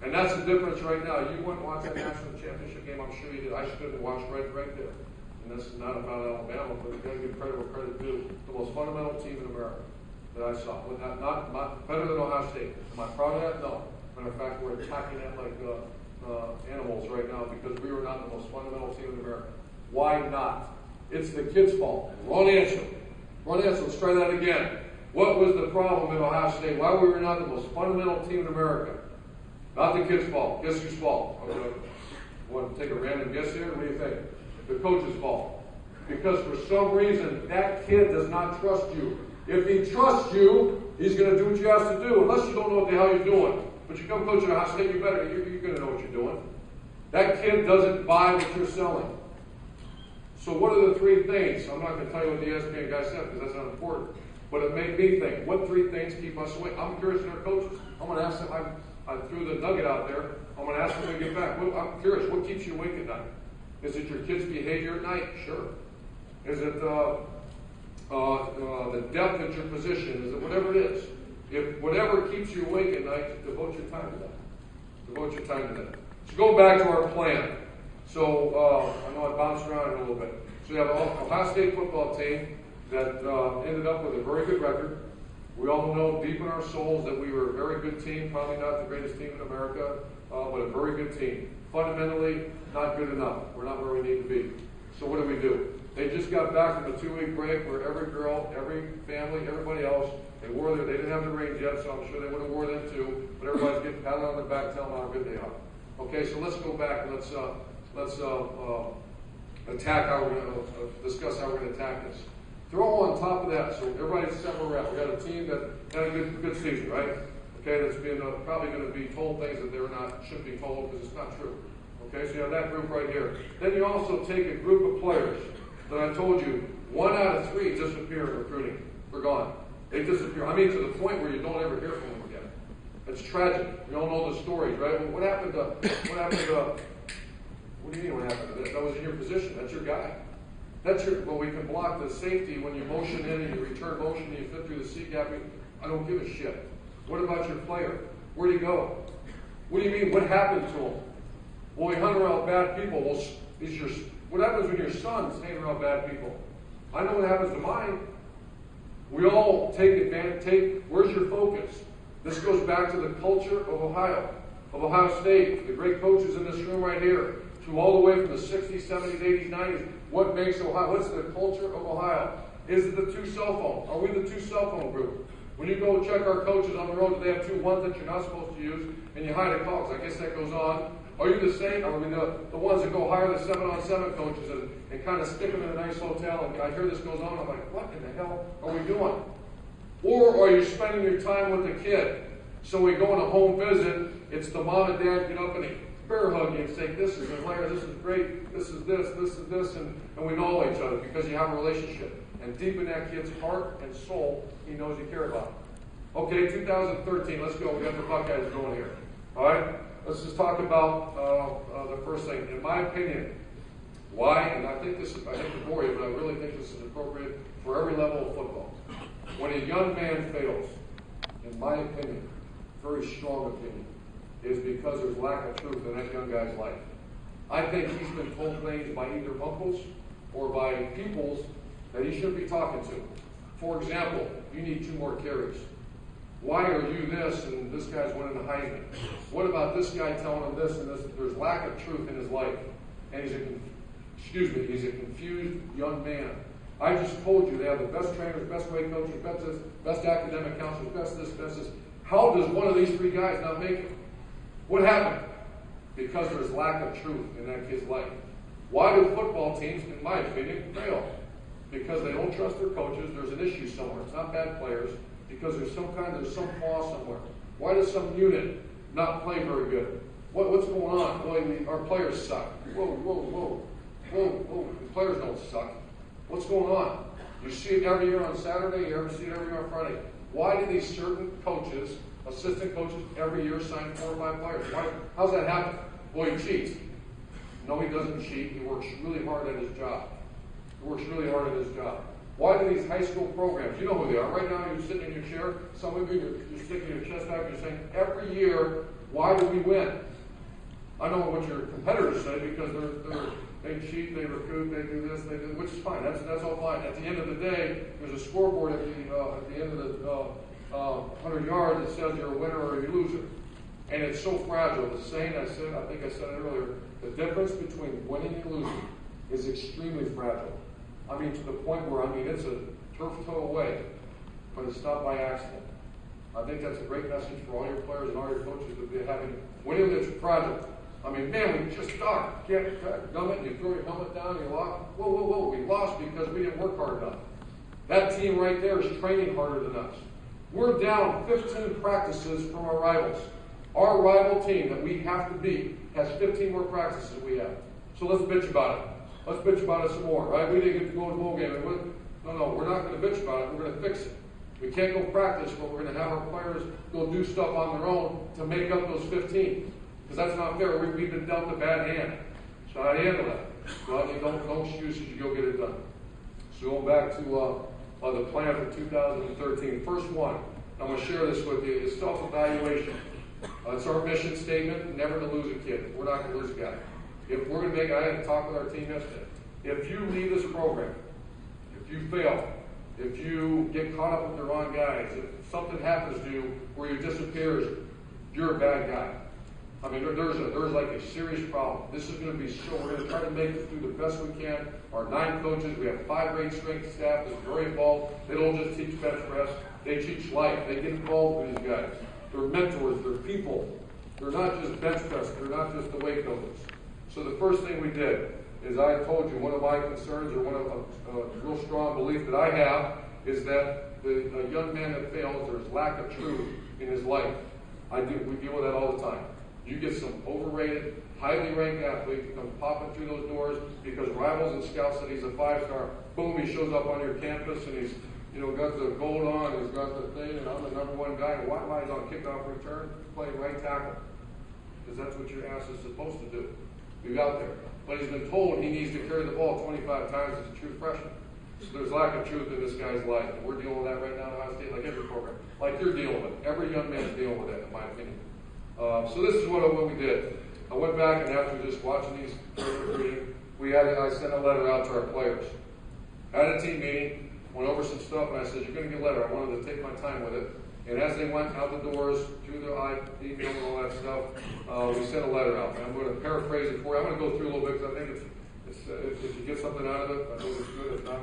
And that's the difference right now. You went and watched that national championship game. I'm sure you did. I should have watched right there. And this is not about Alabama, but you've got to give credit where credit due. The most fundamental team in America that I saw. Not better than Ohio State. Am I proud of that? No. Matter of fact, we're attacking that like animals right now because we were not the most fundamental team in America. Why not? It's the kids' fault. Wrong answer. Wrong answer. Let's try that again. What was the problem in Ohio State? Why were we not the most fundamental team in America? Not the kids' fault. Guess whose fault? Okay. Want to take a random guess here? What do you think? The coach's fault. Because for some reason, that kid does not trust you. If he trusts you, he's going to do what you ask to do, unless you don't know what the hell you're doing. But you come coach at Ohio State, you're going to know what you're doing. That kid doesn't buy what you're selling. So what are the 3 things? I'm not going to tell you what the ESPN guy said because that's not important. But it made me think, what 3 things keep us awake? I'm curious to our coaches. I'm going to ask them, I threw the nugget out there. I'm going to ask them when we get back. I'm curious, what keeps you awake at night? Is it your kids' behavior at night? Sure. Is it the depth at your position? Is it whatever it is? If whatever keeps you awake at night, devote your time to that. Devote your time to that. So go back to our plan. So I know I bounced around a little bit. So we have an Ohio State football team that ended up with a very good record. We all know deep in our souls that we were a very good team, probably not the greatest team in America, but a very good team. Fundamentally, not good enough. We're not where we need to be. So what do? They just got back from a 2-week break where every girl, every family, everybody else, they didn't have the rings yet, so I'm sure they would have wore them too, but everybody's getting patted on the back, telling them how good they are. Okay, so let's go back and let's attack how we're going to discuss how we're going to attack this. Throw on top of that, so everybody's set where we're at. We got a team that had a good season, right? Okay, that's been probably going to be told things that shouldn't be told because it's not true. Okay, so you have that group right here. Then you also take a group of players that I told you, 1 out of 3 disappear in recruiting. They're gone. They disappear. I mean, to the point where you don't ever hear from them again. It's tragic. We all know the stories, right? Well, what happened to? What do you mean what happened to this? That was in your position. That's your guy. Well, we can block the safety when you motion in and you return motion and you fit through the C gap. I don't give a shit. What about your player? Where'd he go? What do you mean? What happened to him? Well, he hung around bad people. Well, what happens when your son's hanging around bad people? I know what happens to mine. We all take advantage. Where's your focus? This goes back to the culture of Ohio State, the great coaches in this room right here, to all the way from the 60s, 70s, 80s, 90s. What makes Ohio? What's the culture of Ohio? Is it the 2 cell phone? Are we the 2 cell phone group? When you go check our coaches on the road, do they have 2 ones that you're not supposed to use, and you hide a call? Because I guess that goes on. Are you the same? Are we the ones that go hire the 7-on-7 coaches and kind of stick them in a nice hotel? And I hear this goes on. I'm like, what in the hell are we doing? Or are you spending your time with the kid? So we go on a home visit. It's the mom and dad get up and they bear hug you and say, this is a player, this is great, this is this, and we know each other because you have a relationship. And deep in that kid's heart and soul, he knows you care about him. Okay, 2013, let's go. We got the Buckeyes going here. All right? Let's just talk about the first thing. In my opinion, why, and I hate to bore you, but I really think this is appropriate for every level of football. When a young man fails, in my opinion, very strong opinion, is because there's lack of truth in that young guy's life. I think he's been told things by either uncles or by peoples that he shouldn't be talking to. For example, you need 2 more carries. Why are you this and this guy's winning the Heisman? What about this guy telling him this and this? There's lack of truth in his life. And he's a confused young man. I just told you they have the best trainers, best weight coaches, best academic counselors, best this. How does one of these 3 guys not make it? What happened? Because there's lack of truth in that kid's life. Why do football teams, in my opinion, fail? Because they don't trust their coaches. There's an issue somewhere. It's not bad players. Because there's some flaw somewhere. Why does some unit not play very good? What's going on? Boy, our players suck. Whoa. The players don't suck. What's going on? You see it every year on Saturday. You ever see it every year on Friday. Why do these certain coaches, assistant coaches, every year sign 4 or 5 players? How's that happen? Boy, he cheats. No, he doesn't cheat. He works really hard at his job. Why do these high school programs, you know who they are. Right now you're sitting in your chair, some of you, you're sticking your chest out, you're saying, every year, why do we win? I know what your competitors say because they cheat, they recruit, they do this, they do, which is fine. That's all fine. At the end of the day, there's a scoreboard at the end of the 100 yards that says you're a winner or you're a loser. And it's so fragile. The saying I think I said it earlier, the difference between winning and losing is extremely fragile. I mean, to the point where, it's a turf toe away, but it's not by accident. I think that's a great message for all your players and all your coaches to be having. Winning is fragile. We just start. Get gum it, you throw your helmet down, you lost. Whoa. We lost because we didn't work hard enough. That team right there is training harder than us. We're down 15 practices from our rivals. Our rival team that we have to beat has 15 more practices than we have. So let's bitch about it. Let's bitch about it some more, right? We didn't get to go to the bowl game. No, we're not going to bitch about it. We're going to fix it. We can't go practice, but we're going to have our players go do stuff on their own to make up those 15. Because that's not fair. We've been dealt a bad hand. So how do you handle that? Well, no excuses. You go get it done. So going back to the plan for 2013. First one, I'm going to share this with you, is self-evaluation. It's our mission statement, never to lose a kid. We're not going to lose a guy. If we're going to I had to talk with our team yesterday. If you leave this program, if you fail, if you get caught up with the wrong guys, if something happens to you where you disappear, you're a bad guy. There's like a serious problem. This is going to be we're going to try to make it through the best we can. Our 9 coaches, we have 5 great strength staff that's very involved. They don't just teach bench press, they teach life. They get involved with these guys. They're mentors, they're people. They're not just bench press, they're not just the weight coaches. So the first thing we did is I told you one of my concerns or one of a real strong belief that I have is that a young man that fails, there's lack of truth in his life. We deal with that all the time. You get some overrated, highly ranked athlete who comes popping through those doors because rivals and scouts said he's a 5-star. Boom, he shows up on your campus and he's got the gold on, he's got the thing, and I'm the #1 guy. And why am I on kickoff return playing right tackle? Because that's what your ass is supposed to do. He's out there. But he's been told he needs to carry the ball 25 times as a true freshman. So there's lack of truth in this guy's life. And we're dealing with that right now in Ohio State, like every program. Like you're dealing with. Every young man's dealing with that, in my opinion. So this is what we did. I went back, and after just watching these, I sent a letter out to our players. Had a team meeting, went over some stuff, and I said, you're going to get a letter. I wanted to take my time with it. And as they went out the doors, through the email and all that stuff, we sent a letter out. And I'm going to paraphrase it for you. I'm going to go through a little bit because I think if you get something out of it, I think it's good. If not,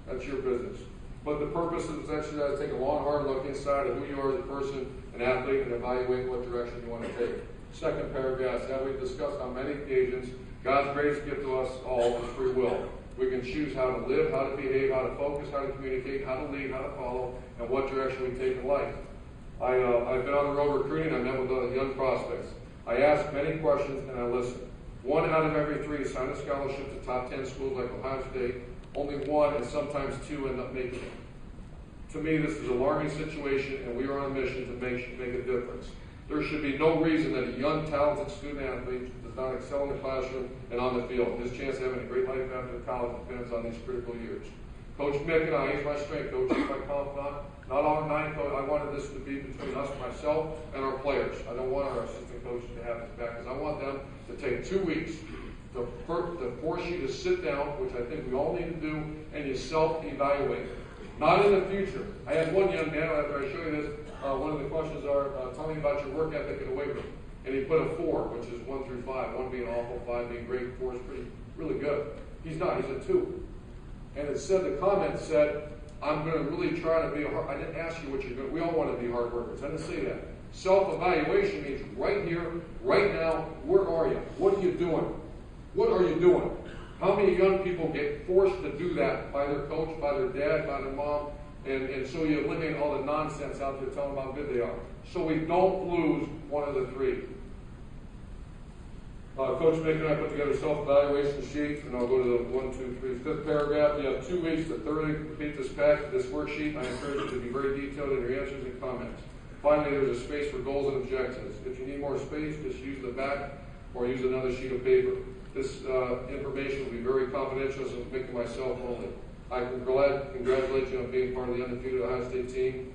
That's your business. But the purpose is essentially to take a long, hard look inside of who you are as a person, an athlete, and evaluate what direction you want to take. Second paragraph, as we've discussed on many occasions, God's greatest gift to us all is free will. We can choose how to live, how to behave, how to focus, how to communicate, how to lead, how to follow, and what direction we take in life. I've been on the road recruiting. I met with young prospects. I ask many questions and I listen. 1 out of every 3 sign a scholarship to top 10 schools like Ohio State. Only 1 and sometimes 2 end up making it. To me, this is an alarming situation, and we are on a mission to make a difference. There should be no reason that a young, talented student athlete does not excel in the classroom and on the field. His chance of having a great life after college depends on these critical years. Coach Mick and I, he's my strength coach, he's my confidant. Not all 9 coach. I wanted this to be between us, myself, and our players. I don't want our assistant coaches to have this back, because I want them to take 2 weeks to force you to sit down, which I think we all need to do, and you self-evaluate. Not in the future. I had one young man, after I show you this, one of the questions are, tell me about your work ethic in the weight room. And he put a 4, which is 1 through 5. 1 being awful, 5 being great, 4 is really good. He's not, he's a 2. And it said, the comment said, I'm going to really try to be I didn't ask you what you're doing. We all want to be hard workers. I didn't say that. Self-evaluation means right here, right now, where are you? What are you doing? What are you doing? How many young people get forced to do that by their coach, by their dad, by their mom, and so you eliminate all the nonsense out there telling them how good they are. So we don't lose one of the 3. Coach Mick and I put together a self-evaluation sheet, and I'll go to the 1, 2, 3, 5th paragraph. You have 2 weeks to thoroughly complete this worksheet. I encourage you to be very detailed in your answers and comments. Finally, there's a space for goals and objectives. If you need more space, just use the back or use another sheet of paper. This information will be very confidential, so I'm making myself only. I congratulate you on being part of the undefeated Ohio State team.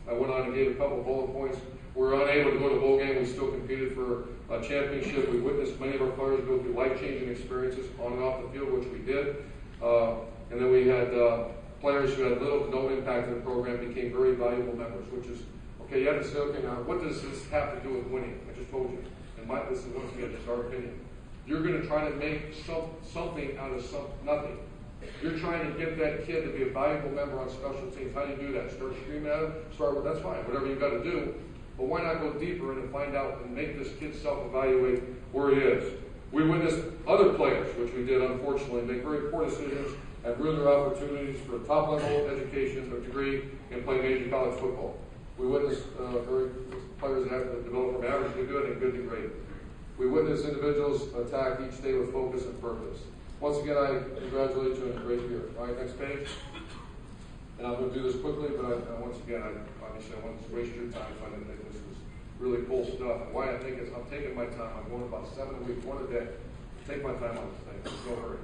I went on and gave a couple bullet points. We were unable to go to the bowl game. We still competed for a championship. We witnessed many of our players go through life-changing experiences on and off the field, which we did. And then we had players who had little to no impact in the program became very valuable members, which is, okay, you have to say, okay, now what does this have to do with winning? I just told you. And this is once again just our opinion. You're going to try to make something out of nothing. You're trying to get that kid to be a valuable member on special teams. How do you do that? Start screaming at him? That's fine. Whatever you've got to do. But why not go deeper and find out and make this kid self-evaluate where he is? We witnessed other players, which we did unfortunately, make very poor decisions and ruin their opportunities for a top-level education or degree and play major college football. We witnessed players that have to develop from average to good and good to great. We witness individuals attack each day with focus and purpose. Once again, I congratulate you on a great year. All right, next page. And I'm going to do this quickly, but once again, obviously I want to waste your time if I didn't think this was really cool stuff. And why I think is I'm taking my time. I'm going about 7 a week, 1 a day. Take my time on this thing. No hurry.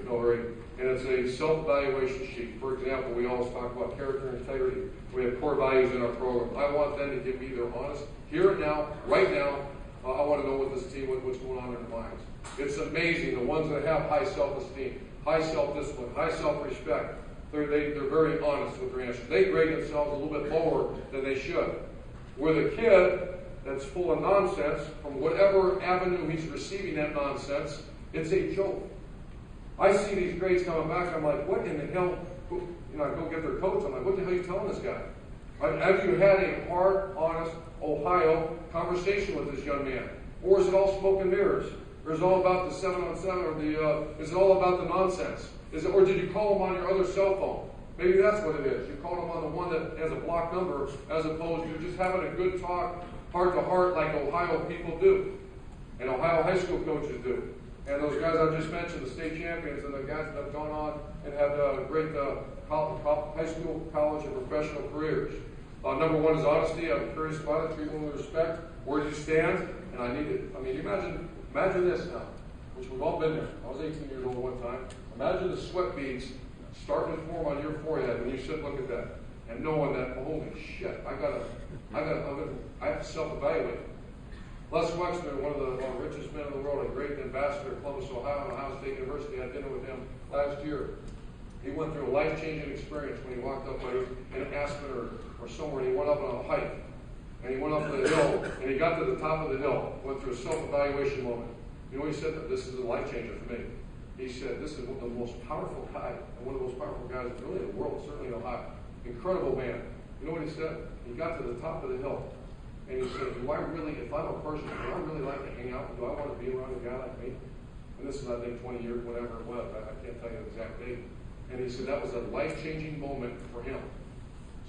No hurry. And it's a self-evaluation sheet. For example, we always talk about character and integrity. We have core values in our program. I want them to give me their honest, here and now, right now. I want to know what this team, what's going on in their minds. It's amazing, the ones that have high self-esteem, high self-discipline, high self-respect, they're very honest with their answers. They grade themselves a little bit lower than they should. Where the kid that's full of nonsense, from whatever avenue he's receiving that nonsense, it's a joke. I see these grades coming back, I'm like, what in the hell? I go get their coach, I'm like, what the hell are you telling this guy? Have you had a hard, honest, Ohio conversation with this young man? Or is it all smoke and mirrors? Or is it all about the 7-on-7? Or is it all about the nonsense? Or did you call him on your other cell phone? Maybe that's what it is. You called him on the one that has a blocked number as opposed to just having a good talk, heart to heart, like Ohio people do. And Ohio high school coaches do. And those guys I just mentioned, the state champions, and the guys that have gone on and had great high school, college, and professional careers. Number 1 is honesty. I'm curious about it. Treat one with respect. Where do you stand? And I need it. I mean, imagine this now, which we've all been there. I was 18 years old one time. Imagine the sweat beads starting to form on your forehead when you sit and look at that, and knowing that, oh, holy shit, I have to self-evaluate. Les Wexner, one of the richest men in the world, a great ambassador at Columbus, Ohio, and Ohio State University. I had dinner with him last year. He went through a life-changing experience when he walked up in Aspen or somewhere, and he went up on a hike. And he went up the hill, and he got to the top of the hill, went through a self-evaluation moment. You know what he said? This is a life changer for me. He said, this is one of the most powerful guys, and one of the most powerful guys really in the world, certainly in Ohio. Incredible man. You know what he said? He got to the top of the hill, and he said, do I really, if I'm a person, do I really like to hang out? Do I want to be around a guy like me? And this is, I think, 20 years, whatever it was. I can't tell you the exact date. And he said that was a life-changing moment for him.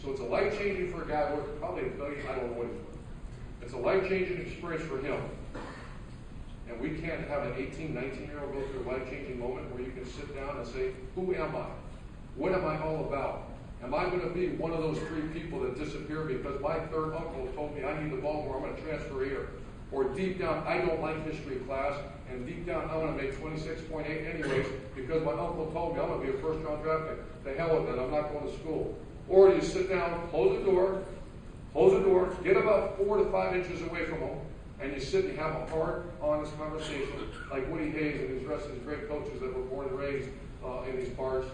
So it's a life-changing for a guy worth probably $1 billion. I don't know what he's worth. It's a life-changing experience for him. And we can't have an 18, 19-year-old go through a life-changing moment where you can sit down and say, who am I? What am I all about? Am I going to be one of those 3 people that disappear because my third uncle told me I need the ball more, I'm going to transfer here? Or deep down, I don't like history class, and deep down, I want to make 26.8 anyways because my uncle told me I'm going to be a first-round draft pick. The hell with that, I'm not going to school. Or do you sit down, close the door, get about 4 to 5 inches away from home, and you sit and have a hard, honest conversation like Woody Hayes and his rest of his great coaches that were born and raised in these parts,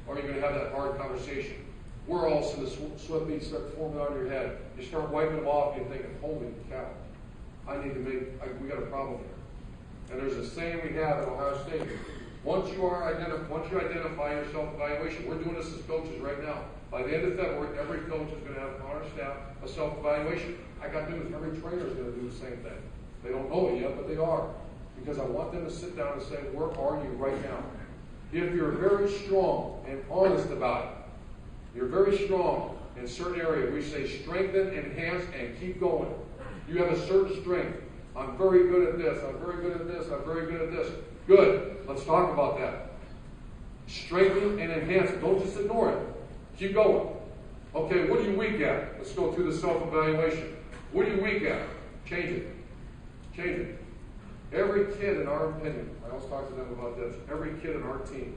or you're going to have that hard conversation. Where all of a sudden the sweat beads start forming on your head. You start wiping them off and you're thinking, holy cow, we got a problem here. And there's a saying we have at Ohio State. Once you identify your self-evaluation, we're doing this as coaches right now. By the end of February, every coach is going to have on our staff a self-evaluation. I got news, every trainer is going to do the same thing. They don't know it yet, but they are. Because I want them to sit down and say, where are you right now? If you're very strong and honest about it, you're very strong in certain areas. We say strengthen, enhance, and keep going. You have a certain strength. I'm very good at this. I'm very good at this. I'm very good at this. Good. Let's talk about that. Strengthen and enhance it. Don't just ignore it. Keep going. Okay, what are you weak at? Let's go through the self-evaluation. What are you weak at? Change it. Change it. Every kid, in our opinion, I always talk to them about this, every kid in our team,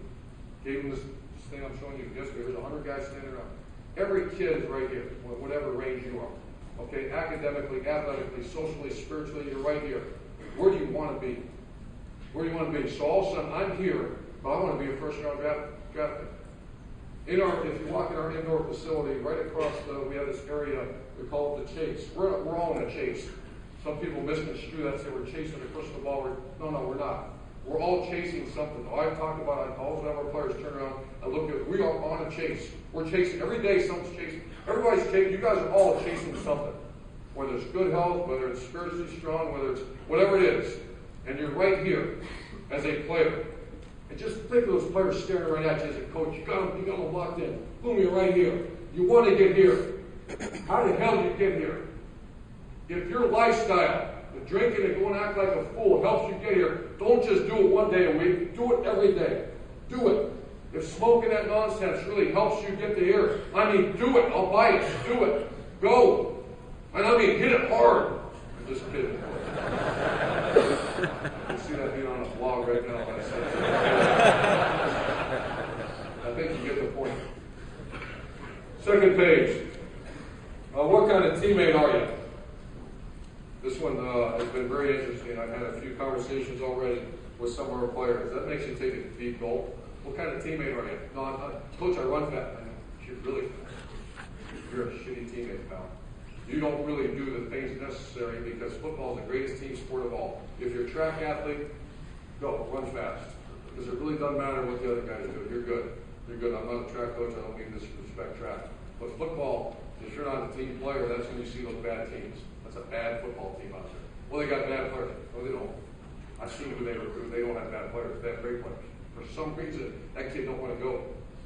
gave them this thing I'm showing you yesterday. There's 100 guys standing around. Every kid is right here, whatever range you are. Okay, academically, athletically, socially, spiritually, you're right here. Where do you want to be? Where do you want to be? So all of a sudden, I'm here, but I want to be a first-round draft pick. If you walk in our indoor facility, right across we have this area, we call it the chase. We're all in a chase. Some people misconstrue that, say we're chasing a crystal ball. No, we're not. We're all chasing something. I've talked about it. I always have our players turn around and look at, we are on a chase. We're chasing. Every day something's chasing. Everybody's chasing. You guys are all chasing something. Whether it's good health, whether it's spiritually strong, whether it's whatever it is. And you're right here as a player. And just think of those players staring right at you as a coach. You got them locked in. Boom, you're right here. You want to get here. How the hell do you get here? If your lifestyle, the drinking and going to act like a fool helps you get here, don't just do it one day a week. Do it every day. Do it. If smoking that nonsense really helps you get to here, do it. I'll buy it. Do it. Go. And hit it hard. I'm just kidding. You see that being on a blog right now. I think you get the point. Second page. What kind of teammate are you? This one has been very interesting. I've had a few conversations already with some of our players. That makes you take a deep gulp. What kind of teammate are you? No, Coach, I run fast. You're really fast. You're a shitty teammate, pal. You don't really do the things necessary because football is the greatest team sport of all. If you're a track athlete, go, run fast. Because it really doesn't matter what the other guys do. You're good. You're good. I'm not a track coach. I don't mean to disrespect track. But football, if you're not a team player, that's when you see those bad teams. That's a bad football team out there. Well, they got bad players. No, they don't. I've seen who they recruit. They don't have bad players. They have great players. For some reason, that kid don't want to go.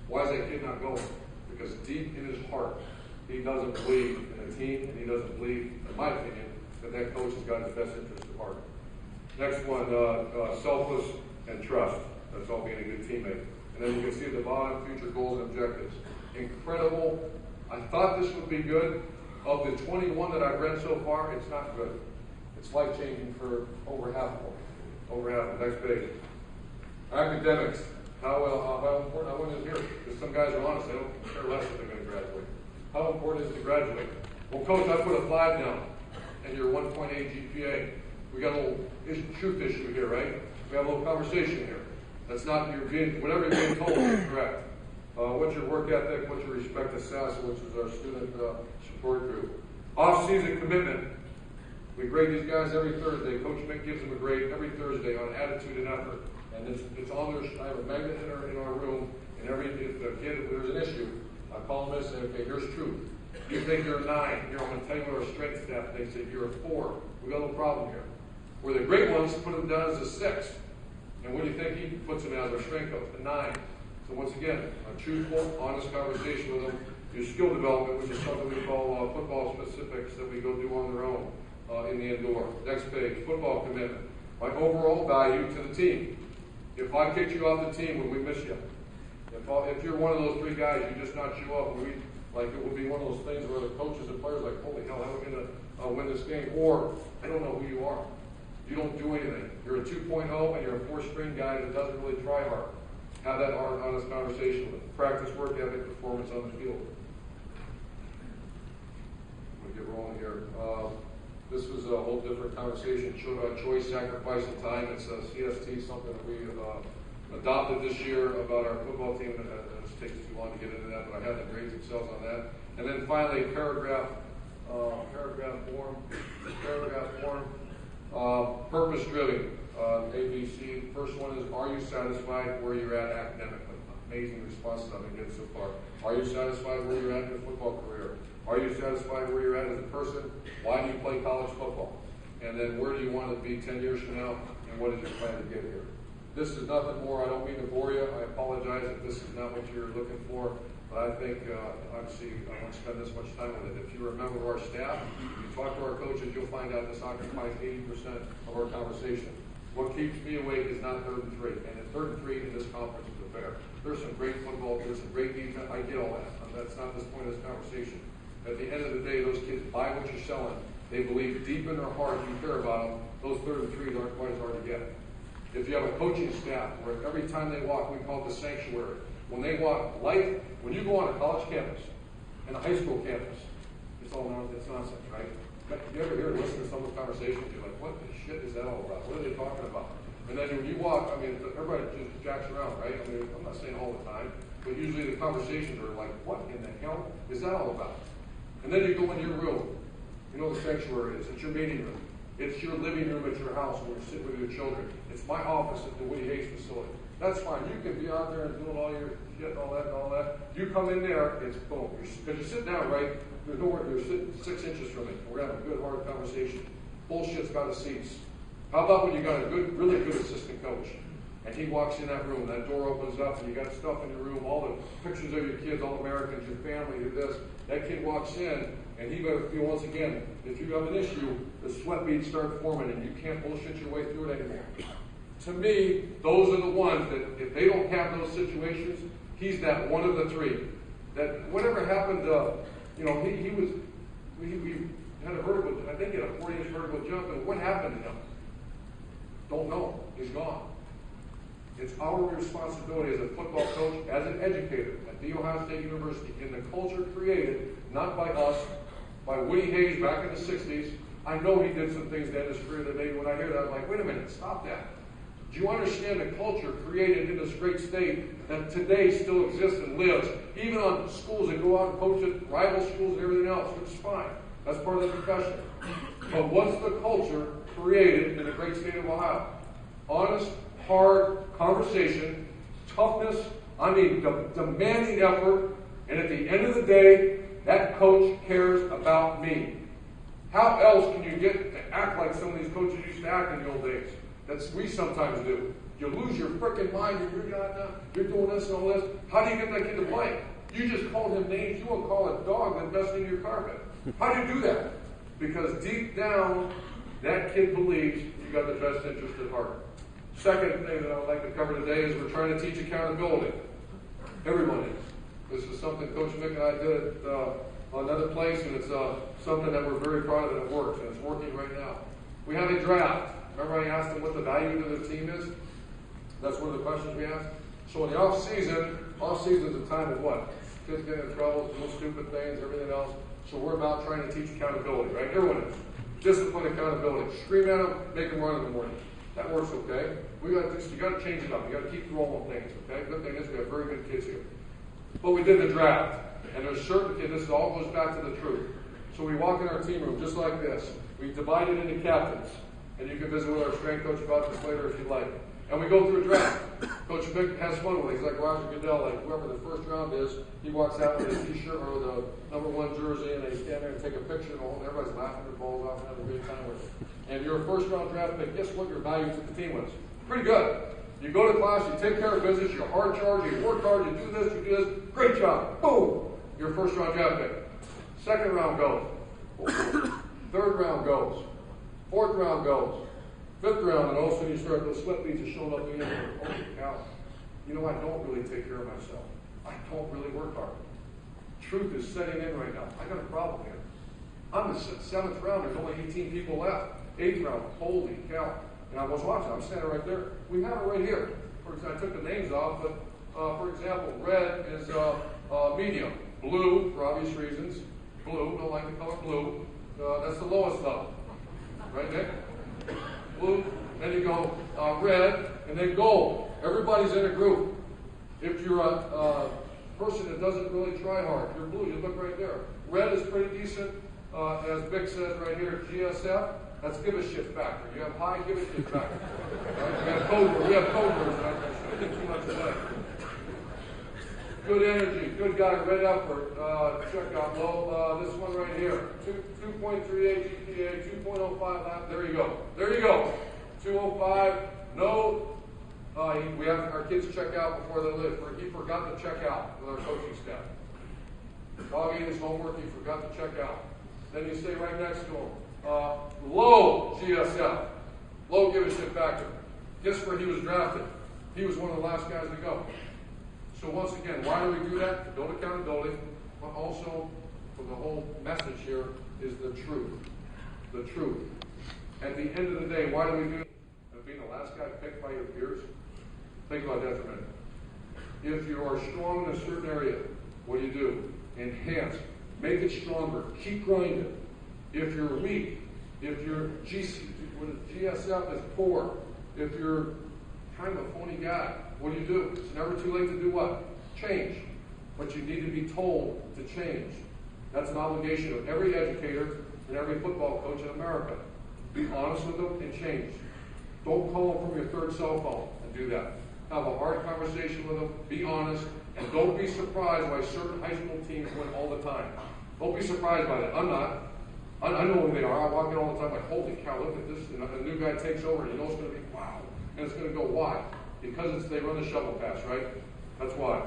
Why is that kid not going? Because deep in his heart, he doesn't believe in the team, and he doesn't believe, in my opinion, that coach has got his best interest at heart. Next one, selfless and trust. That's all being a good teammate. And then you can see at the bottom, future goals and objectives. Incredible. I thought this would be good. Of the 21 that I've read so far, it's not good. It's life-changing for over half of them. Over half of them. Next page. Academics. How important? I want to hear, because some guys are honest. They don't care less if they're going to graduate. How important is it to graduate? Well, Coach, I put a 5 down, and you're 1.8 GPA. We got a little truth issue here, right? We have a little conversation here. That's not, whatever you're being told is correct. What's your work ethic? What's your respect to SAS, which is our student support group? Off-season commitment. We grade these guys every Thursday. Coach Mick gives them a grade every Thursday on attitude and effort. And it's on their, I have a magnet in our room, and if there's an issue, I call them and say, okay, here's truth. You think you're a 9. Here, I'm going to tell you what our strength staff, they say you're a 4. We got a little problem here. Where the great ones put them down as a 6. And what do you think he puts them as our strength coach? A 9. So once again, a truthful, honest conversation with them. Do skill development, which is something we call football specifics that we go do on their own in the indoor. Next page, football commitment. My overall value to the team. If I kicked you off the team, would we miss you? If you're one of those 3 guys, you just not show up, it would be one of those things where the coaches and players are like, holy hell, how are we going to win this game? Or, I don't know who you are. You don't do anything. You're a 2.0 and you're a 4-string guy that doesn't really try hard. Have that honest conversation with them. Practice, work ethic, performance on the field. I'm going to get rolling here. This was a whole different conversation. Choice, sacrifice, and time. It's a CST, something that we adopted this year about our football team. It just takes too long to get into that, but I had the grades themselves on that. And then finally, paragraph form. Purpose-driven. ABC. First one is, are you satisfied where you're at academically? Amazing responses I've been getting so far. Are you satisfied where you're at in your football career? Are you satisfied where you're at as a person? Why do you play college football? And then where do you want to be 10 years from now? And what is your plan to get here? This is nothing more. I don't mean to bore you. I apologize if this is not what you're looking for. But I think, obviously, I won't spend this much time with it. If you're a member of our staff, if you talk to our coaches, you'll find out this occupies 80% of our conversation. What keeps me awake is not 3rd and 3. And at 3rd and 3 in this conference is a fair. There's some great football, there's some great defense. I get all that. That's not this point of this conversation. At the end of the day, those kids buy what you're selling. They believe deep in their heart you care about them. Those 3rd and 3s aren't quite as hard to get. If you have a coaching staff where every time they walk, we call it the sanctuary. When they walk, when you go on a college campus and a high school campus, it's nonsense, right? But you ever hear or listen to some of the conversations, you're like, what the shit is that all about? What are they talking about? And then when you walk, everybody just jacks around, right? I'm not saying all the time, but usually the conversations are like, what in the hell is that all about? And then you go in your room. You know what the sanctuary is. It's your meeting room. It's your living room at your house where you sit with your children. It's my office at the Woody Hayes facility. That's fine. You can be out there and doing all your shit and all that. You come in there, it's boom. Because you sit down, right? You're sitting 6 inches from it. We're having a good, hard conversation. Bullshit's got to cease. How about when you got a really good assistant coach, and he walks in that room, that door opens up, and you got stuff in your room, all the pictures of your kids, all the Americans, your family, your this. That kid walks in, and he better feel, once again, if you have an issue, the sweat beads start forming, and you can't bullshit your way through it anymore. To me, those are the ones that, if they don't have those situations, he's that one of the 3. That whatever happened, we had a vertical, I think he had a 40-inch vertical jump, and what happened to him? Don't know. He's gone. It's our responsibility as a football coach, as an educator at The Ohio State University, in the culture created, not by us, by Woody Hayes back in the 60s. I know he did some things to end his career that maybe when I hear that, I'm like, wait a minute, stop that. Do you understand the culture created in this great state that today still exists and lives, even on schools that go out and coach at rival schools and everything else, which is fine. That's part of the profession. But what's the culture created in the great state of Ohio? Honest, hard conversation, toughness, demanding effort, and at the end of the day, that coach cares about me. How else can you get to act like some of these coaches used to act in the old days? We sometimes do. You lose your freaking mind, you're doing this and all this. How do you get that kid to play? You just called him names. You won't call a dog that's dusting your carpet. How do you do that? Because deep down, that kid believes you got the best interest at heart. Second thing that I would like to cover today is we're trying to teach accountability. Everyone is. This is something Coach Mick and I did at another place, and it's something that we're very proud of that it works, and it's working right now. We have a draft. Remember I asked them what the value to the team is? That's one of the questions we asked. So in the off-season is a time of what? Kids getting in trouble, doing stupid things, everything else. So we're about trying to teach accountability, right? Everyone is. Discipline, accountability. Scream at them, make them run in the morning. That works okay. You got to change it up. You got to keep rolling things, okay? Good thing is we have very good kids here. But we did the draft, and there's certain kids. This all goes back to the truth. So we walk in our team room just like this. We divide it into captains. And you can visit with our strength coach about this later if you'd like. And we go through a draft. Coach Vic has fun with it. He's like Roger Goodell, like whoever the first round is, he walks out with his t-shirt or the #1 jersey, and they stand there and take a picture, and everybody's laughing their balls off and having a great time with it. And you're a first round draft pick. Guess what your value to the team was? Pretty good. You go to class, you take care of business, you're hard charged, you work hard, you do this, you do this. Great job. Boom. You're a first round draft pick. Second round goes. Third round goes. Fourth round goes. Fifth round, and all of a sudden you start, those sweat beads are showing up in the end. Holy cow. You know, I don't really take care of myself. I don't really work hard. Truth is setting in right now. I got a problem here. I'm the 7th round. There's only 18 people left. 8th round. Holy cow. And I was watching. I'm standing right there. We have it right here. For example, I took the names off, but for example, red is medium. Blue, for obvious reasons. Blue, don't like the color blue. That's the lowest level. Right, Nick? Blue, then you go red, and then gold. Everybody's in a group. If you're a person that doesn't really try hard, you're blue, you look right there. Red is pretty decent, as Vic says right here, GSF, that's give a shit factor. You have high give a shit factor. Right? We have code words, and I shouldn't get too much of that. Good energy, good guy, red effort, check out low. This one right here, 2.38 GPA, 2.05 lap, there you go. There you go. 205, no, we have our kids check out before they leave. He forgot to check out with our coaching staff. While he did his homework, he forgot to check out. Then you stay right next to him. Low GSF, low give a shit factor. Guess where he was drafted? He was one of the last guys to go. So once again, why do we do that? To build accountability, but also for the whole message here is the truth. The truth. At the end of the day, why do we do it? And being the last guy picked by your peers? Think about that for a minute. If you are strong in a certain area, what do? Enhance. Make it stronger. Keep grinding. If you're weak, if your GSF is poor, if you're kind of a phony guy, what do? It's never too late to do what? Change. But you need to be told to change. That's an obligation of every educator and every football coach in America. Be honest with them and change. Don't call them from your third cell phone and do that. Have a hard conversation with them, be honest, and don't be surprised why certain high school teams win all the time. Don't be surprised by that. I'm not. I know who they are. I walk in all the time like, holy cow, look at this. And a new guy takes over and you know it's going to be wow. And it's going to go, why? Because they run the shovel pass, right? That's why.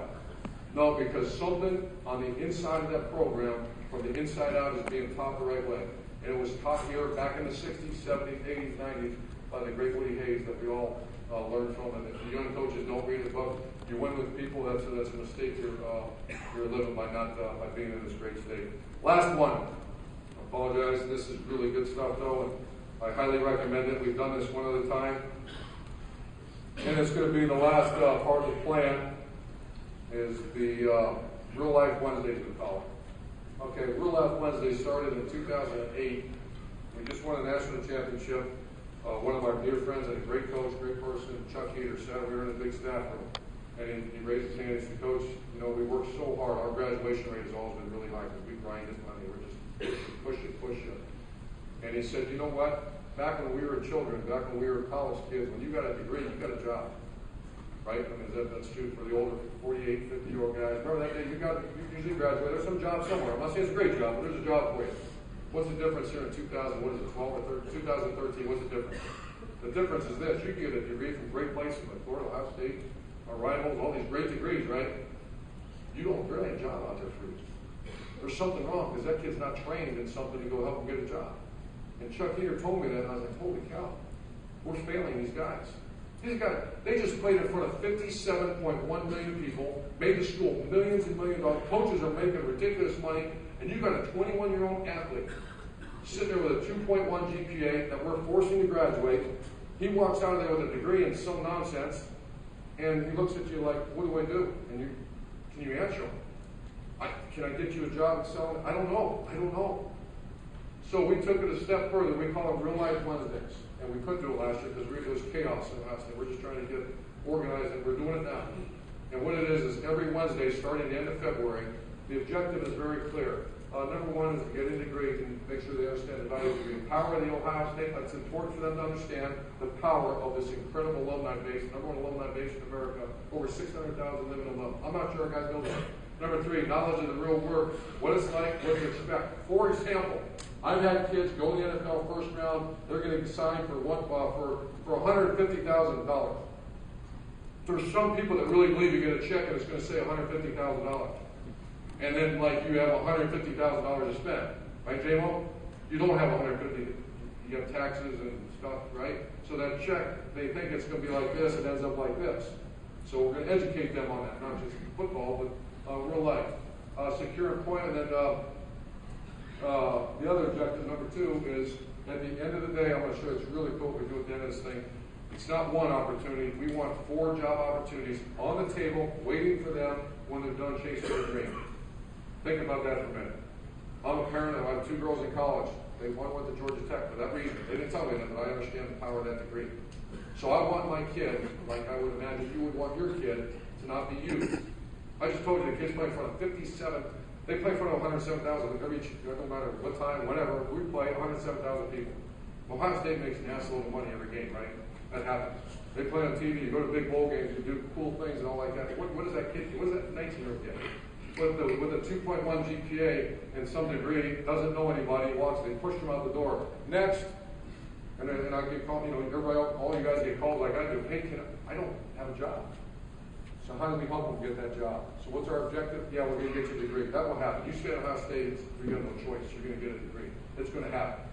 No, because something on the inside of that program, from the inside out, is being taught the right way. And it was taught here back in the 60s, 70s, 80s, 90s by the great Woody Hayes that we all learned from. And if the young coaches don't read the book, you win with people, that's a mistake you're living by not by being in this great state. Last one. I apologize. This is really good stuff, though, and I highly recommend it. We've done this one at a time. And it's going to be the last part of the plan is the Real Life Wednesdays, we call it. Okay, Real Life Wednesday started in 2008. We just won a national championship. One of our dear friends and a great coach, great person, Chuck Heater, sat we were in a big staff room. And he raised his hand and said, Coach, you know, we work so hard. Our graduation rate has always been really high because we grind this money. We're just push it. And he said, you know what? Back when we were children, back when we were college kids, when you got a degree, you got a job. Right? I mean, that's true for the older 48, 50-year-old guys. Remember that day, you usually graduate. There's some job somewhere. I'm not saying it's a great job, but there's a job for you. What's the difference here in 2000? What is it, 12 or 13? 2013, what's the difference? The difference is this. You can get a degree from great places like Florida, Ohio State, our rivals, all these great degrees, right? There ain't a job out there for you. There's something wrong because that kid's not trained in something to go help him get a job. And Chuck Heater told me that, and I was like, holy cow, we're failing these guys. They just played in front of 57.1 million people, made the school millions and millions of dollars. Coaches are making ridiculous money, and you've got a 21-year-old athlete sitting there with a 2.1 GPA that we're forcing to graduate. He walks out of there with a degree in some nonsense, and he looks at you like, what do I do? And can you answer him? Can I get you a job at selling? I don't know. So we took it a step further. We call them Real Life Wednesdays. And we couldn't do it last year because it was chaos in the last day. We're just trying to get organized, and we're doing it now. And what it is every Wednesday, starting the end of February, the objective is very clear. Number one is to get a degree and make sure they understand the value of the degree. Power of the Ohio State, it's important for them to understand the power of this incredible alumni base, number one alumni base in America, over 600,000 living alum. I'm not sure our guys know that. Number three, knowledge of the real work, what it's like, what to expect. For example, I've had kids go to the NFL first round, they're getting signed for $150,000. There's some people that really believe you get a check and it's going to say $150,000. And then, like, you have $150,000 to spend, right, J-Mo? You don't have $150,000. You have taxes and stuff, right? So that check, they think it's going to be like this, it ends up like this. So we're going to educate them on that, not just football, but real life. Secure employment, and the other objective, number two, is at the end of the day, I'm going to show you it's really cool what we do at the end of this thing. It's not one opportunity. We want 4 job opportunities on the table, waiting for them when they're done chasing their dream. Think about that for a minute. I'm a parent, I have 2 girls in college. One went to Georgia Tech for that reason. They didn't tell me that, but I understand the power of that degree. So I want my kid, like I would imagine you would want your kid, to not be used. I just told you the kids play in front of 57. They play in front of 107,000 every, no matter what time, whatever. We play 107,000 people. Ohio State makes an assload of money every game, right? That happens. They play on TV, you go to big bowl games, you do cool things and all like that. What does that kid do? What does that 19-year-old get? With a 2.1 GPA and some degree, doesn't know anybody, walks, they push him out the door. Next, and I get called, everybody, all you guys get called like I do. Hey, I don't have a job. So how do we help them get that job? So what's our objective? Yeah, we're going to get you a degree. That will happen. You stay at Ohio State, you have no choice. You're going to get a degree. It's going to happen.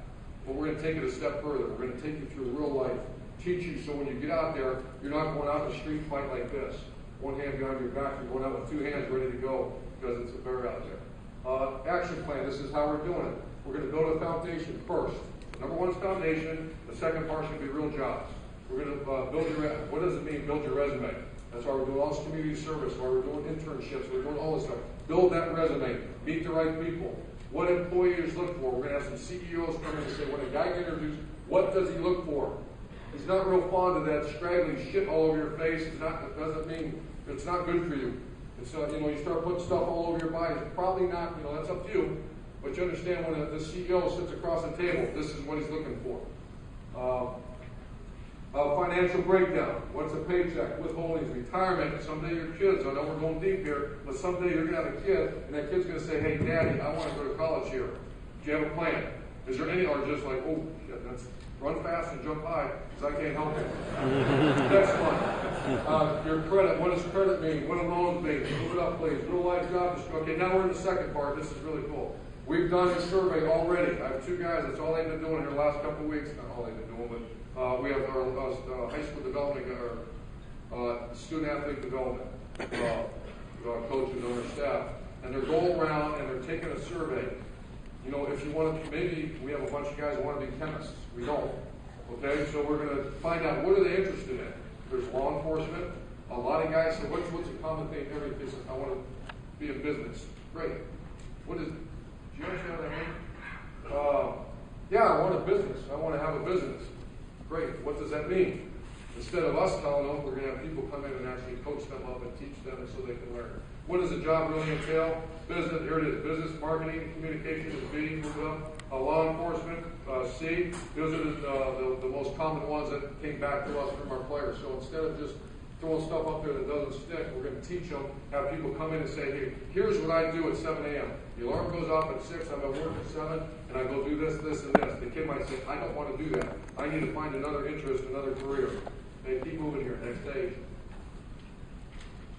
But we're going to take it a step further. We're going to take you through real life, teach you so when you get out there, you're not going out in the street fight like this. One hand behind your back, you're going out with 2 hands ready to go because it's a bear out there. Action plan, this is how we're doing it. We're going to build a foundation first. Number one is foundation. The second part is going to be real jobs. We're going to build your, what does it mean, build your resume? That's why we're doing all this community service, why we're doing internships, we're doing all this stuff. Build that resume, meet the right people. What employers look for. We're going to have some CEOs come in and say, when a guy gets introduced, what does he look for? He's not real fond of that scraggly shit all over your face. It doesn't mean it's not good for you. It's you start putting stuff all over your body. It's probably not, that's up to you. But you understand when the CEO sits across the table, this is what he's looking for. Financial breakdown. What's a paycheck? Withholdings, retirement. Someday your kids, I know we're going deep here, but someday you're going to have a kid, and that kid's going to say, hey, Daddy, I want to go to college here. Do you have a plan? Is there any, or just like, oh, shit, that's run fast and jump high, because I can't help it. Next one. Your credit. What does credit mean? What do loans mean? Move it up, please. Real life job. Okay, now we're in the second part. This is really cool. We've done a survey already. I have 2 guys. That's all they've been doing here the last couple of weeks. Not all they've been doing, but we have our high school development, our student athlete development coaches on our staff. And they're going around and they're taking a survey. If you want to, maybe we have a bunch of guys who want to be chemists. We don't. Okay, so we're going to find out what are they interested in. There's law enforcement. A lot of guys say, what's a common thing? Everything. I want to be in business. Great. What is it? Do you understand what I mean? Yeah, I want a business. I want to have a business. Great. What does that mean? Instead of us telling them, we're going to have people come in and actually coach them up and teach them so they can learn. What does the job really entail? Business, here it is. Business, marketing, communication is B, move up. Law enforcement, C. Those are the most common ones that came back to us from our players. So instead of just throwing stuff up there that doesn't stick, we're going to teach them, have people come in and say, hey, here's what I do at 7 a.m. The alarm goes off at 6, I'm at work at 7, and I go do this, this, and this. The kid might say, I don't want to do that. I need to find another interest, another career. Hey, keep moving here. Next stage.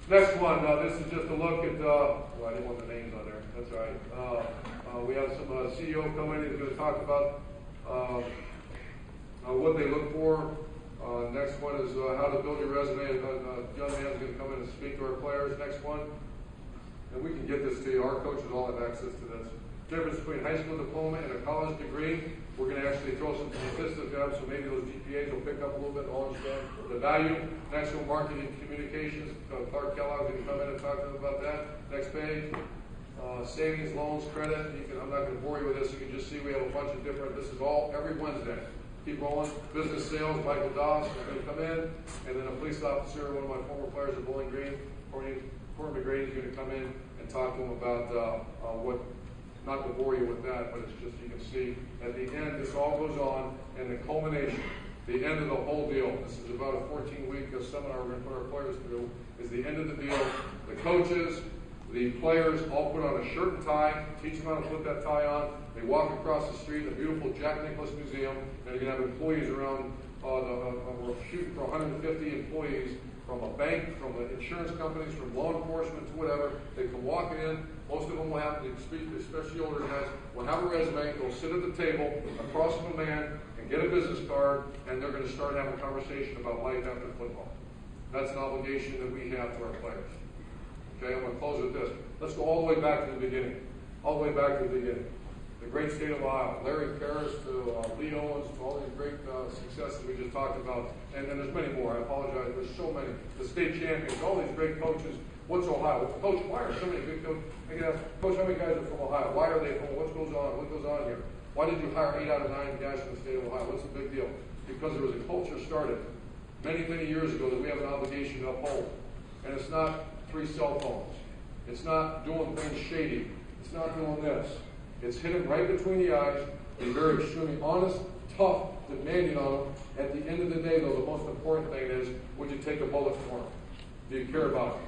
Next one, this is just a look at, I didn't want the names on there. That's all right. We have some CEO come in who's going to talk about what they look for. Next one is how to build your resume. A young man's going to come in and speak to our players. Next one. And we can get this to you. Our coaches all have access to this. Difference between high school diploma and a college degree. We're going to actually throw some statistics up so maybe those GPAs will pick up a little bit and all understand the value. National marketing communications. Clark Kellogg's going to come in and talk to them about that. Next page. Savings, loans, credit. I'm not going to bore you with this. You can just see we have a bunch of different. This is all every Wednesday. Keep rolling. Business sales. Michael Doss is going to come in, and then a police officer, one of my former players at Bowling Green, Corey McGrady, is going to come in and talk to him about what not to bore you with that, but it's just you can see at the end this all goes on, and the culmination, the end of the whole deal. This is about a 14-week seminar we're going to put our players through. Is the end of the deal. The coaches, the players all put on a shirt and tie, teach them how to put that tie on. They walk across the street, the beautiful Jack Nicklaus Museum, and they're going to have employees around. We're shooting for 150 employees from a bank, from the insurance companies, from law enforcement, to whatever. They come walking in. Most of them will have to speak, especially older guys, will have a resume, they'll sit at the table across from a man and get a business card, and they're going to start having a conversation about life after football. That's an obligation that we have to our players. Okay, I'm going to close with this. Let's go all the way back to the beginning. All the way back to the beginning. The great state of Ohio, Larry Paris to Lee Owens, to all these great successes we just talked about, and there's many more. I apologize. There's so many. The state champions, all these great coaches. What's Ohio? Coach, why are so many good coaches? I can ask, Coach, how many guys are from Ohio? Why are they from? What goes on? What goes on here? Why did you hire 8 out of 9 guys from the state of Ohio? What's the big deal? Because there was a culture started many, many years ago that we have an obligation to uphold. And it's not 3 cell phones. It's not doing things shady. It's not doing this. It's hit them right between the eyes, be very extremely honest, tough, demanding on them. At the end of the day, though, the most important thing is, would you take a bullet for them? Do you care about them?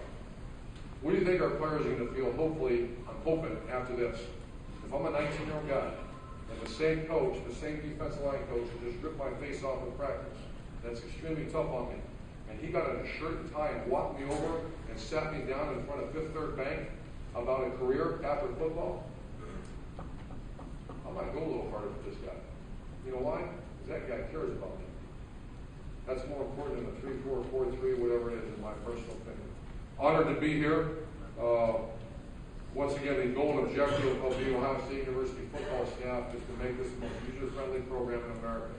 What do you think our players are going to feel, hopefully, I'm hoping, after this? If I'm a 19-year-old guy, and the same coach, the same defensive line coach, who just ripped my face off in practice, that's extremely tough on me, and he got a shirt and tie and walked me over and sat me down in front of Fifth Third Bank about a career after football, I might go a little harder with this guy. You know why? Because that guy cares about me. That's more important than the 3-4, 4-3, whatever it is, in my personal opinion. Honored to be here. Once again, the goal and objective of the Ohio State University football staff is to make this the most user-friendly program in America.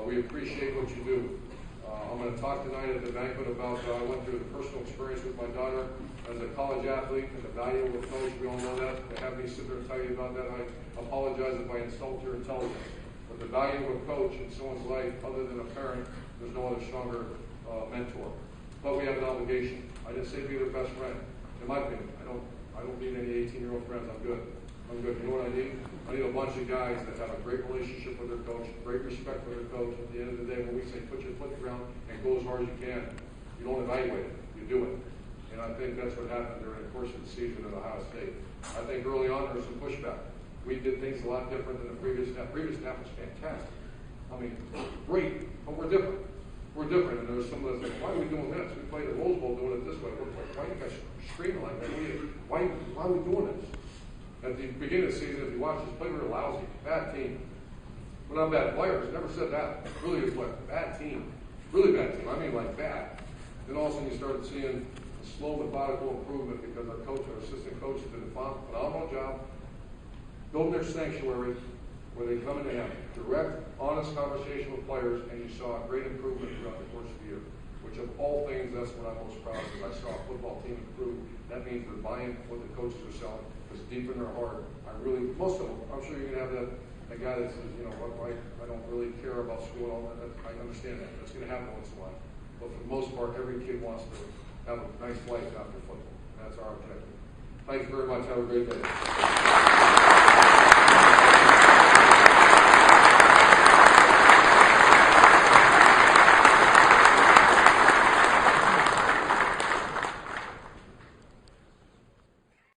We appreciate what you do. I'm going to talk tonight at the banquet about I went through the personal experience with my daughter as a college athlete and the value of a coach. We all know that. To have me sit there and tell you about that, I apologize if I insult your intelligence. But the value of a coach in someone's life, other than a parent, there's no other stronger mentor. But we have an obligation. I didn't say be their best friend. In my opinion, I don't need any 18-year-old friends. I'm good. You know what I need? I need a bunch of guys that have a great relationship with their coach, great respect for their coach. At the end of the day, when we say put your foot in the ground and go as hard as you can, you don't evaluate it. You do it. And I think that's what happened during the course of the season at Ohio State. I think early on there was some pushback. We did things a lot different than the previous staff. Previous staff was fantastic. I mean, great, but we're different. We're different, and there was some of us like, why are we doing this? We played the Rose Bowl doing it this way. Why are you guys screaming like that? Why are we doing this? At the beginning of the season, if you watch this play, we were lousy. Bad team. We're not bad players. Never said that. Really good player. Bad team. Really bad team. I mean, like bad. Then all of a sudden you started seeing a slow, methodical improvement because our coach, our assistant coach, did a phenomenal job building their sanctuary where they come in and have direct, honest conversation with players, and you saw a great improvement throughout the course of the year. Which of all things, that's what I'm most proud of. I saw a football team improve. That means they're buying what the coaches are selling. It's deep in their heart. Most of them, I'm sure you're going to have that guy that says, you know, I don't really care about school and all that. I understand that. That's going to happen once in a while. But for the most part, every kid wants to have a nice life after football. That's our objective. Thank you very much. Have a great day.